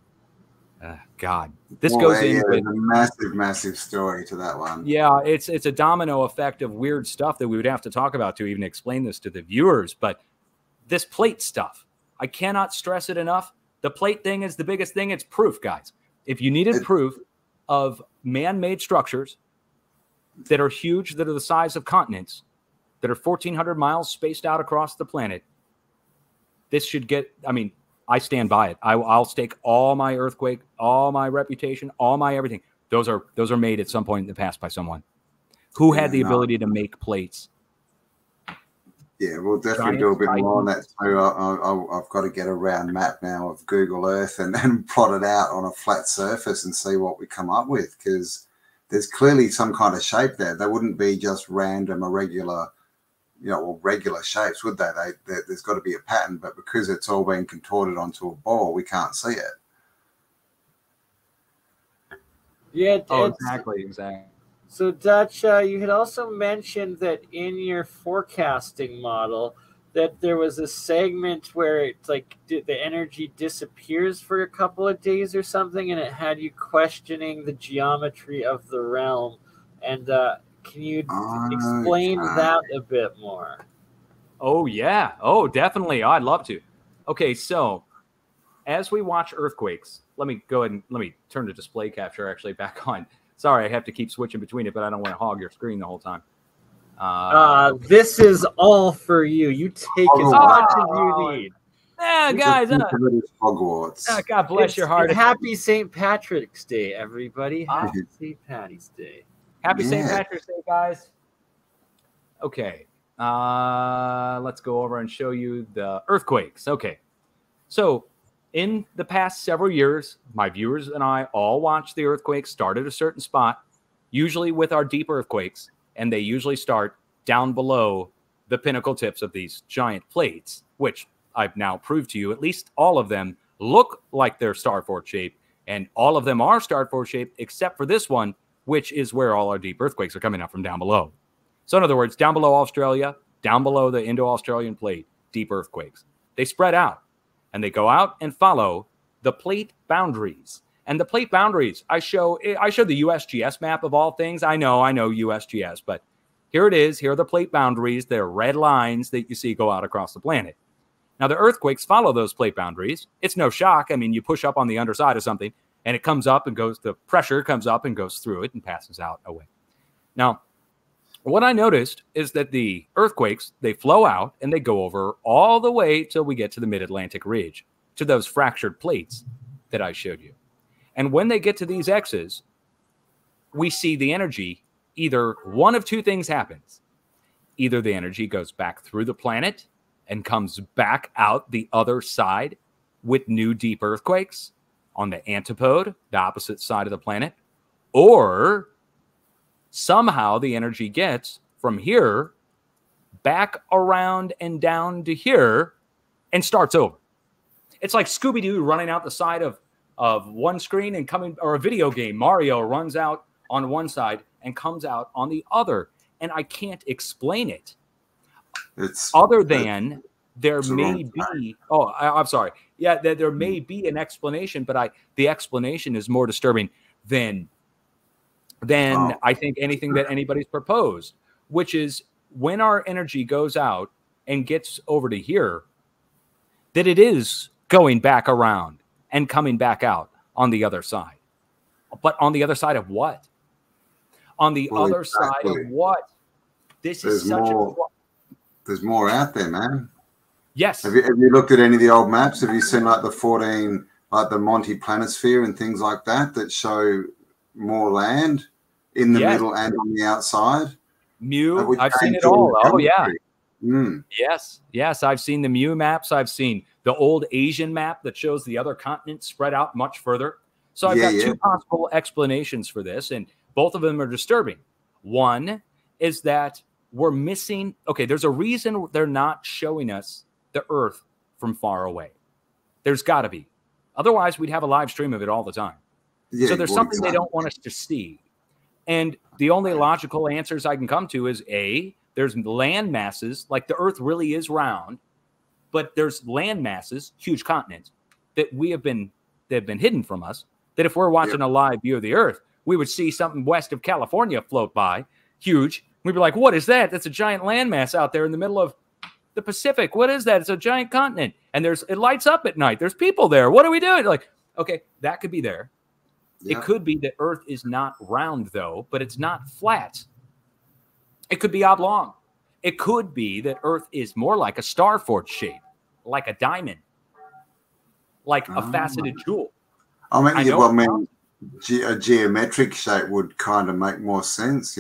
God, this goes in with a massive story to that one. Yeah, it's a domino effect of weird stuff that we would have to talk about to even explain this to the viewers. But this plate stuff, I cannot stress it enough. The plate thing is the biggest thing. It's proof, guys. If you needed proof of man-made structures that are huge, that are the size of continents, that are 1,400 miles spaced out across the planet, this should get, I stand by it. I'll stake all my earthquake, all my reputation, all my everything. Those are made at some point in the past by someone who had the ability to make plates. Yeah, we'll definitely do a bit more on that too. I've got to get a round map now of Google Earth and plot it out on a flat surface and see what we come up with, because there's clearly some kind of shape there. There wouldn't be just random, irregular, well, regular shapes, would they? There's got to be a pattern, but because it's all been contorted onto a ball, we can't see it. Yeah. Exactly. So, Dutch, you had also mentioned that in your forecasting model that there was a segment where it's like the energy disappears for a couple of days or something, and it had you questioning the geometry of the realm. And can you explain that a bit more? Oh, yeah. Oh, definitely. I'd love to. Okay, so as we watch earthquakes, let me go ahead and let me turn the display capture actually back on. Sorry, I have to keep switching between it, but I don't want to hog your screen the whole time. This is all for you. You take as much as you need. Yeah, guys. Hogwarts. God bless your heart. Happy St. Patrick's Day, everybody. Happy St. Patty's Day. Happy St. Patrick's Day, guys. Okay. Let's go over and show you the earthquakes. Okay. So in the past several years, my viewers and I all watch the earthquakes start at a certain spot, usually with our deep earthquakes, and they usually start down below the pinnacle tips of these giant plates, which I've now proved to you, at least all of them look like they're star fork shaped, and all of them are star fork shaped, except for this one, which is where all our deep earthquakes are coming up from down below. So in other words, down below Australia, down below the Indo-Australian plate, deep earthquakes. They spread out, and they go out and follow the plate boundaries. And the plate boundaries, I show the USGS map of all things. I know USGS, but here it is. Here are the plate boundaries. They're red lines that you see go out across the planet. Now, the earthquakes follow those plate boundaries. It's no shock. I mean, you push up on the underside of something, and it comes up and goes, the pressure comes up and goes through it and passes out away. Now, what I noticed is that the earthquakes, they flow out and they go over all the way till we get to the mid-Atlantic ridge, to those fractured plates that I showed you. And when they get to these X's, we see the energy, either one of two things happens. Either the energy goes back through the planet and comes back out the other side with new deep earthquakes on the antipode, the opposite side of the planet, or somehow the energy gets from here back around and down to here and starts over. It's like Scooby-Doo running out the side of one screen and coming, or a video game. Mario runs out on one side and comes out on the other. And I can't explain it. Other than there may be, I'm sorry. Yeah, there may be an explanation, but the explanation is more disturbing than I think anything that anybody's proposed, which is when our energy goes out and gets over to here, that it is going back around and coming back out on the other side. But on the other side of what? On the other side of what? There's more out there, man. Yes. Have you looked at any of the old maps? Have you seen like the 14, like the Monty Planisphere and things like that show more land in the middle and on the outside? Mu, I've seen it all. Oh, yeah. Yes, I've seen the Mu maps. I've seen the old Asian map that shows the other continents spread out much further. So I've got two possible explanations for this, and both of them are disturbing. One is that we're missing, there's a reason they're not showing us the Earth from far away. There's got to be. Otherwise, we'd have a live stream of it all the time. Yeah, so there's something they don't want us to see. And the only logical answers I can come to is A, there's land masses, like the Earth really is round, but there's land masses, huge continents, that have been hidden from us, that if we're watching a live view of the Earth, we would see something west of California float by, huge. We'd be like, what is that? That's a giant landmass out there in the middle of the Pacific. What is that? It's a giant continent. And it lights up at night. There's people there. What are we doing? Like, okay, that could be there. Yeah. It could be that Earth is not round, though, but it's not flat. It could be oblong. It could be that Earth is more like a star fork shape, like a diamond, like a faceted jewel. A geometric shape would kind of make more sense,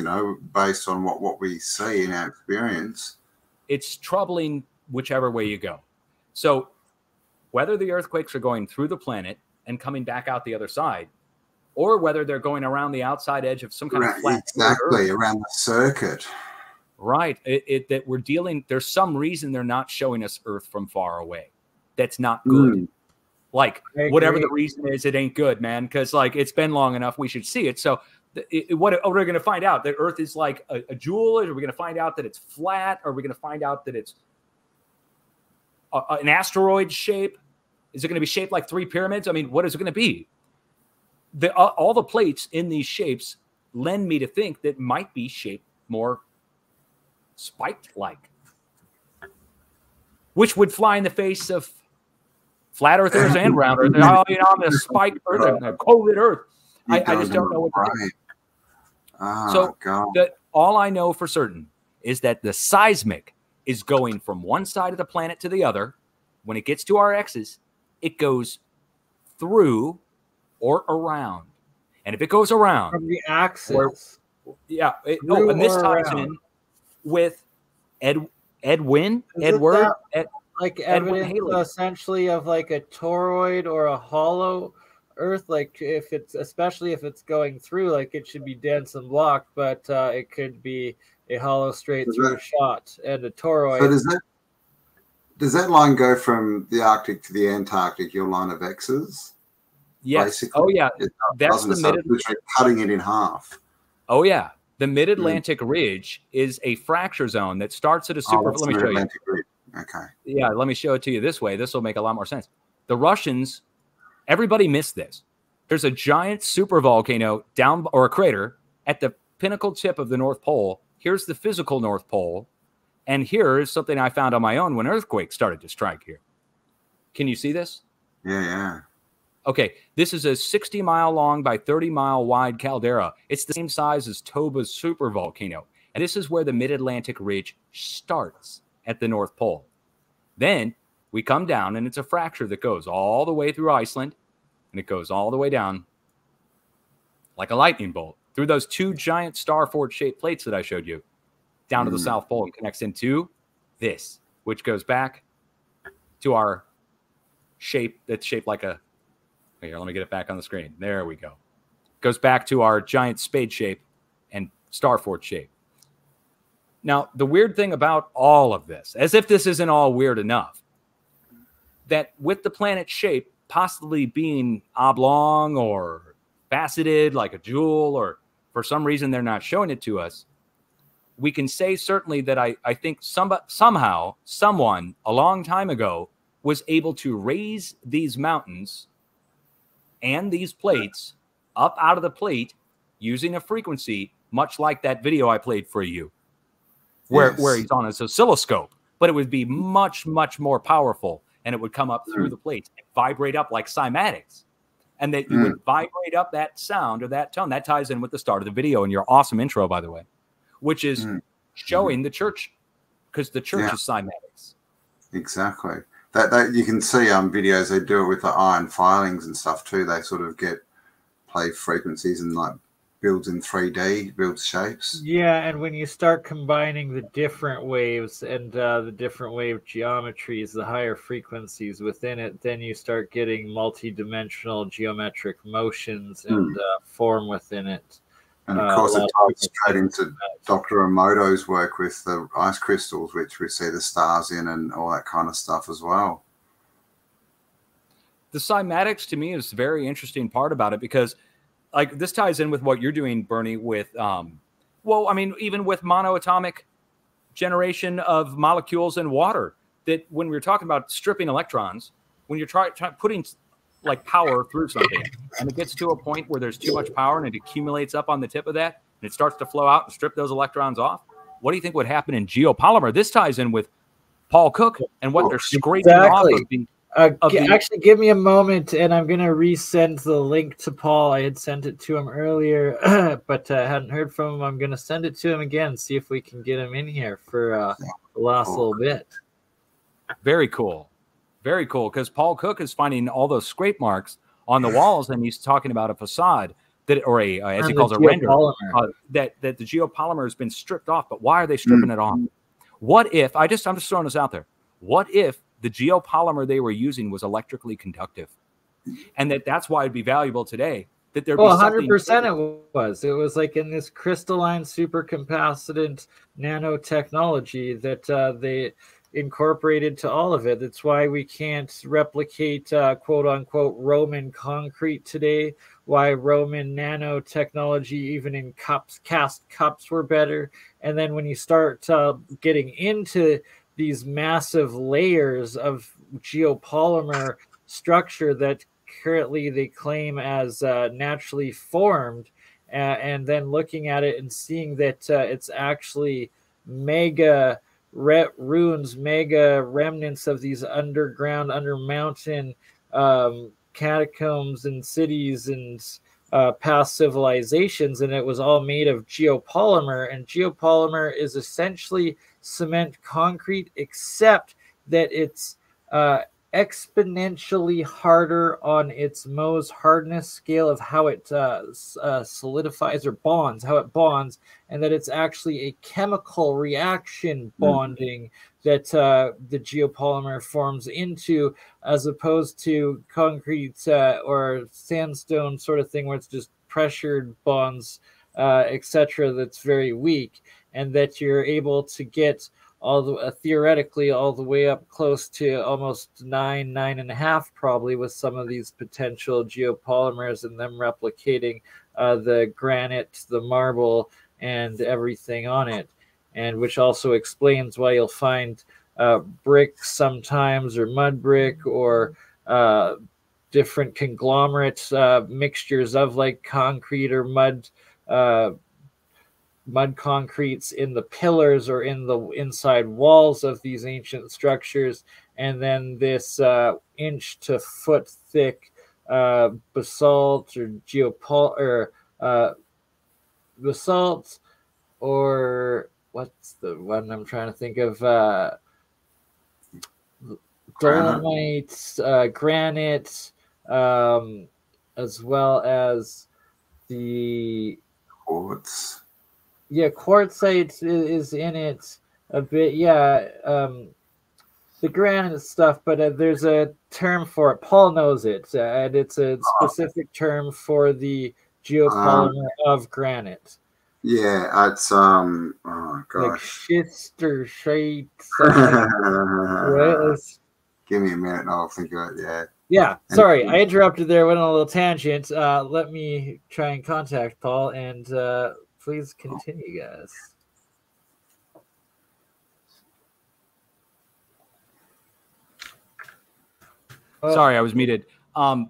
based on what we see in our experience. It's troubling whichever way you go. So whether the earthquakes are going through the planet and coming back out the other side, or whether they're going around the outside edge of some kind of flat. Exactly, around the circuit. Right. That we're dealing. There's some reason they're not showing us Earth from far away. That's not good. Like whatever the reason is, it ain't good, man. Because like it's been long enough, we should see it. So what are we going to find out? That Earth is like a jewel? Or are we going to find out that it's flat? Or are we going to find out that it's an asteroid shape? Is it going to be shaped like 3 pyramids? I mean, what is it going to be? All the plates in these shapes lend me to think that might be shaped more spiked-like, which would fly in the face of flat earthers and round earthers. Oh, you know, I'm a spiked earth, I'm a COVID earth. I just don't know what to do. So all I know for certain is that the seismic is going from one side of the planet to the other. When it gets to our X's, it goes through or around. And if it goes around from the axis, and this ties in with Edwin, like evidence essentially of like a toroid or a hollow Earth. Like especially if it's going through, like it should be dense and blocked, but it could be a hollow straight through shot and a toroid. So does that line go from the Arctic to the Antarctic, your line of X's? Yes. Basically? Oh, yeah. That's the literally cutting it in half. Oh, yeah. The Mid-Atlantic Ridge is a fracture zone that starts at a super. Let me show you. Okay. Yeah, let me show it to you this way. This will make a lot more sense. The Russians, everybody missed this. There's a giant supervolcano down, or a crater, at the pinnacle tip of the North Pole. Here's the physical North Pole. And here is something I found on my own when earthquakes started to strike here. Can you see this? Yeah. Okay, this is a 60-mile long by 30-mile wide caldera. It's the same size as Toba's supervolcano. And this is where the Mid-Atlantic Ridge starts at the North Pole. Then we come down, and it's a fracture that goes all the way through Iceland, and it goes all the way down like a lightning bolt through those 2 giant star-fork-shaped plates that I showed you, down to the South Pole, and connects into this, which goes back to our shape that's shaped like a... Here, let me get it back on the screen. There we go. Goes back to our giant spade shape and star fork shape. Now, the weird thing about all of this, as if this isn't all weird enough, that with the planet shape possibly being oblong or faceted like a jewel, or for some reason they're not showing it to us, we can say certainly that I think somehow someone a long time ago was able to raise these mountains and these plates up out of the plate using a frequency much like that video I played for you, where he's on his oscilloscope, but it would be much, much more powerful, and it would come up through the plates and vibrate up like cymatics, and that you would vibrate up that sound or that tone. That ties in with the start of the video and your awesome intro, by the way, which is showing the church, because the church is cymatics. Exactly. That you can see videos, they do it with the iron filings and stuff too. They sort of play frequencies and like builds in 3D, builds shapes. Yeah, and when you start combining the different waves and the different wave geometries, the higher frequencies within it, then you start getting multi-dimensional geometric motions and form within it. And of course, it ties straight into Dr. Emoto's work with the ice crystals, which we see the stars in and all that kind of stuff as well. The cymatics to me is a very interesting part about it, because like this ties in with what you're doing, Bernie, with, well, I mean, even with monoatomic generation of molecules in water, that when we were talking about stripping electrons, when you're putting like power through something, and it gets to a point where there's too much power and it accumulates up on the tip of that, and it starts to flow out and strip those electrons off. What do you think would happen in geopolymer? This ties in with Paul Cook and what they're scraping off of the actually, give me a moment, and I'm going to resend the link to Paul. I had sent it to him earlier, but I hadn't heard from him. I'm going to send it to him again, see if we can get him in here for the last little bit. Very cool. Very cool, because Paul Cook is finding all those scrape marks on the walls, and he's talking about a facade that, or a as he calls a render, that the geopolymer has been stripped off. But why are they stripping it off? What if I'm just throwing this out there? What if the geopolymer they were using was electrically conductive, and that's why it'd be valuable today? that there'd Oh, be something. 100% it was. It was like in this crystalline supercapacitant nanotechnology that they incorporated to all of it. That's why we can't replicate quote unquote Roman concrete today. Why Roman nanotechnology, even in cups, cast cups, were better. And then when you start getting into these massive layers of geopolymer structure that currently they claim as naturally formed, and then looking at it and seeing that it's actually mega ruins, mega remnants of these underground, under mountain catacombs and cities and past civilizations, and it was all made of geopolymer. And geopolymer is essentially cement concrete, except that it's exponentially harder on its Mohs hardness scale of how it solidifies or bonds, how it bonds, and that it's actually a chemical reaction bonding that the geopolymer forms into, as opposed to concrete or sandstone sort of thing where it's just pressured bonds, etc. That's very weak, and that you're able to get theoretically all the way up close to almost 9.5 probably with some of these potential geopolymers, and them replicating the granite, the marble, and everything on it. And which also explains why you'll find brick sometimes, or mud brick, or different conglomerate mixtures of like concrete or mud concretes in the pillars or in the inside walls of these ancient structures. And then this inch to foot thick basalt or basalt, or what's the one I'm trying to think of? Dolomites, granite, as well as the quartz. Yeah, quartzite is in it a bit. Yeah, the granite stuff, but there's a term for it. Paul knows it, and it's a specific term for the geopolymer of granite. Yeah, it's oh gosh, like schist or shite. Right? Give me a minute, and I'll think of it. Yeah. Yeah, sorry, I interrupted there. Went on a little tangent. Let me try and contact Paul, and please continue, guys. Sorry, I was muted. I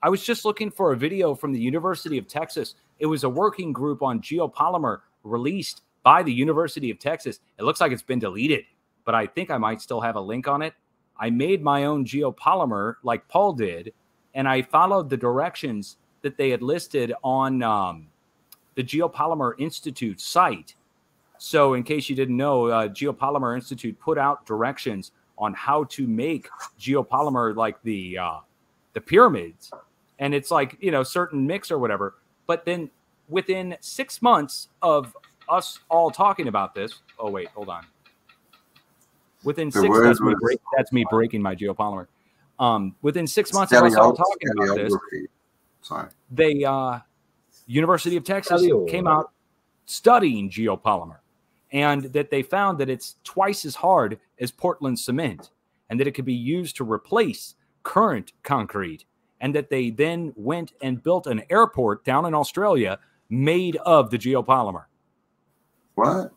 was just looking for a video from the University of Texas. It was a working group on geopolymer released by the University of Texas. It looks like it's been deleted, but I think I might still have a link on it. I made my own geopolymer like Paul did, and I followed the directions that they had listed on the Geopolymer Institute site. So in case you didn't know, Geopolymer Institute put out directions on how to make geopolymer like the pyramids. And it's like, certain mix or whatever. But then within 6 months of us all talking about this, oh, wait, hold on. Within that's me breaking my geopolymer. Within 6 months of us all talking about this, they University of Texas came out studying geopolymer, and that they found that it's twice as hard as Portland cement, and that it could be used to replace current concrete, and that they then went and built an airport down in Australia made of the geopolymer. What?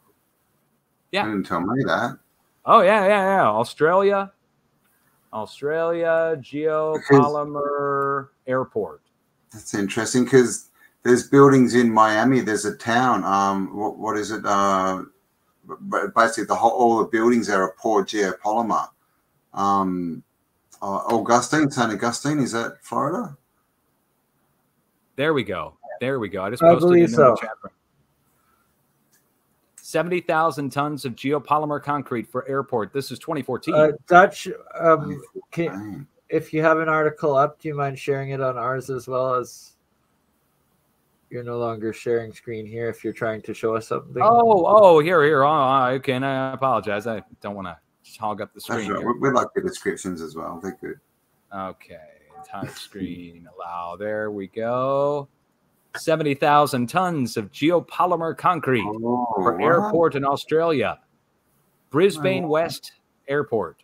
Yeah. You didn't tell me that. Oh, yeah. Australia geopolymer airport. That's interesting, because there's buildings in Miami. There's a town. What is it? Basically, all the buildings there are poured geopolymer. Augustine, St. Augustine, is that Florida? There we go. I just posted it in the chat room. 70,000 tons of geopolymer concrete for airport. This is 2014. Dutch, if you have an article up, do you mind sharing it on ours as well? As you're no longer sharing screen here if you're trying to show us something. Here. Okay, and I apologize. I don't want to hog up the screen. Right. We like the descriptions as well. They're good. Okay, Entire screen allow. There we go. 70,000 tons of geopolymer concrete for airport in Australia. Brisbane West Airport.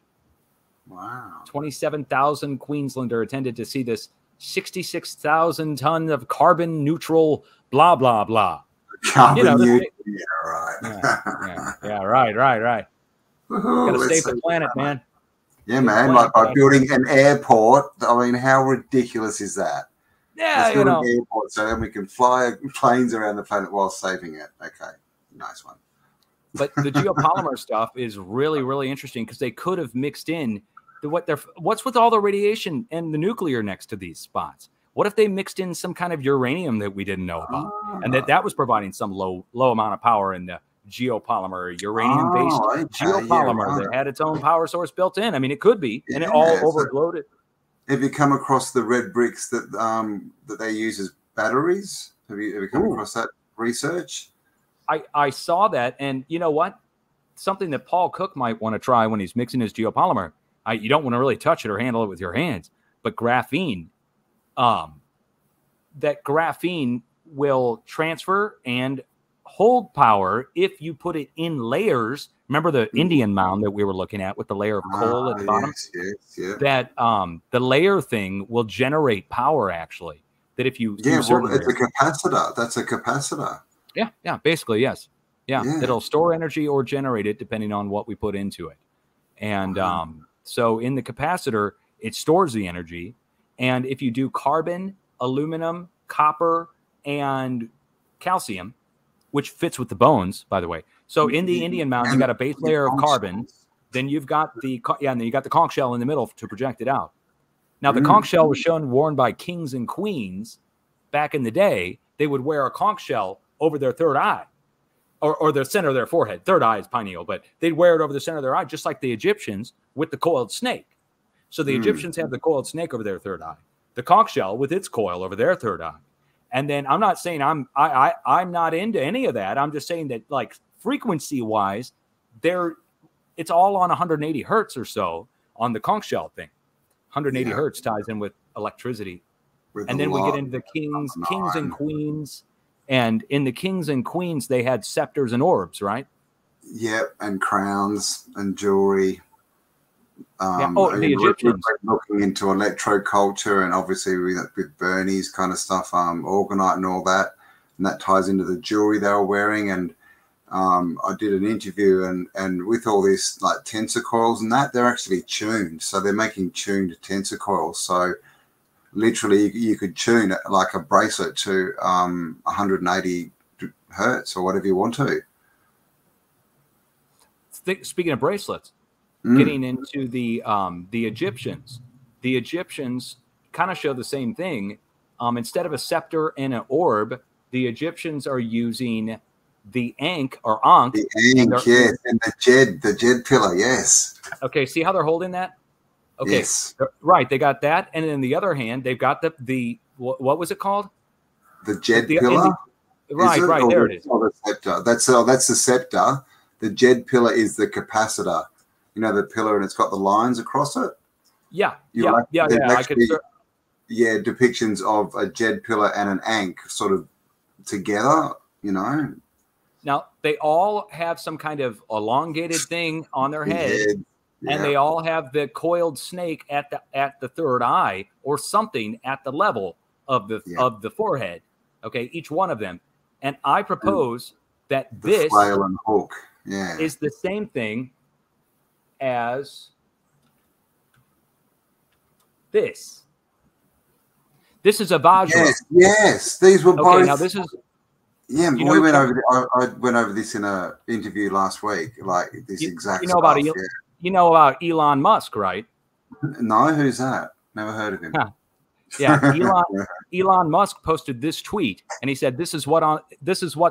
Wow. 27,000 Queenslander attended to see this 66,000 ton of carbon neutral blah, blah, blah. Carbon neutral. Yeah, right. Got to save the planet, man. Yeah, man. Like by building an airport, I mean, how ridiculous is that? Yeah, Let's build an airport so then we can fly planes around the planet while saving it. Okay, nice one. But the geopolymer stuff is really, really interesting because they could have mixed in what's with all the radiation and the nuclear next to these spots. What if they mixed in some kind of uranium that we didn't know about, and that was providing some low amount of power in the geopolymer, uranium-based geopolymer that had its own power source built in? I mean, it could be, and it all overloaded. Have you come across the red bricks that that they use as batteries? Have you come across that research? I saw that, and you know what? Something that Paul Cook might want to try when he's mixing his geopolymer. You don't want to really touch it or handle it with your hands, but graphene, that graphene will transfer and hold power if you put it in layers. Remember the Indian mound that we were looking at with the layer of coal at the bottom? Yes. That the layer thing will generate power, actually. That if you it's a capacitor. That's a capacitor. Yeah, basically, yes. Yeah, it'll store energy or generate it depending on what we put into it. And so in the capacitor, it stores the energy. And if you do carbon, aluminum, copper, and calcium, which fits with the bones, by the way. So in the Indian mound, you got a base layer of carbon. Then you've got the and then you got the conch shell in the middle to project it out. Now the conch shell was worn by kings and queens back in the day. They would wear a conch shell over their third eye, or the center of their forehead. Third eye is pineal, but they'd wear it over the center of their eye, just like the Egyptians with the coiled snake. So the Egyptians have the coiled snake over their third eye, the conch shell with its coil over their third eye. And then I'm not saying I'm not into any of that. I'm just saying that, like, frequency wise, it's all on 180 hertz or so on the conch shell thing. 180 hertz ties in with electricity. And then we get into the kings and queens. And in the kings and queens, they had scepters and orbs, right? Yep, and crowns and jewelry. The Egyptians. We're looking into electroculture, and obviously with Bernie's kind of stuff, orgonite and all that, and that ties into the jewelry they were wearing. And I did an interview, and with all this like tensor coils and that, they're actually tuned. So they're making tuned tensor coils. So literally, you could tune it like a bracelet to 180 hertz or whatever you want to. Speaking of bracelets, getting into the Egyptians. The Egyptians kind of show the same thing. Instead of a scepter and an orb, the Egyptians are using the Ankh or Ankh. The Ankh, yes, and the Jed pillar, yes. Okay, see how they're holding that? Okay, yes. Right, they got that, and in the other hand, they've got the what was it called? The Jed pillar. Right, there it is. Oh, the scepter. That's the scepter. The Jed pillar is the capacitor. You know, the pillar, and it's got the lines across it. Yeah. Depictions of a Jed pillar and an Ankh sort of together. You know. Now they all have some kind of elongated thing on their head. And they all have the coiled snake at the third eye or something at the level of the forehead. Okay, each one of them. And I propose that this flail and hook, is the same thing as this. This is a Vajra. Yes. These were both. Now this is. Yeah, we went over. I went over this in an interview last week. Like this exact. You know about Elon Musk, right? No, who's that? Never heard of him. Yeah, Elon Musk posted this tweet, and he said, "This is what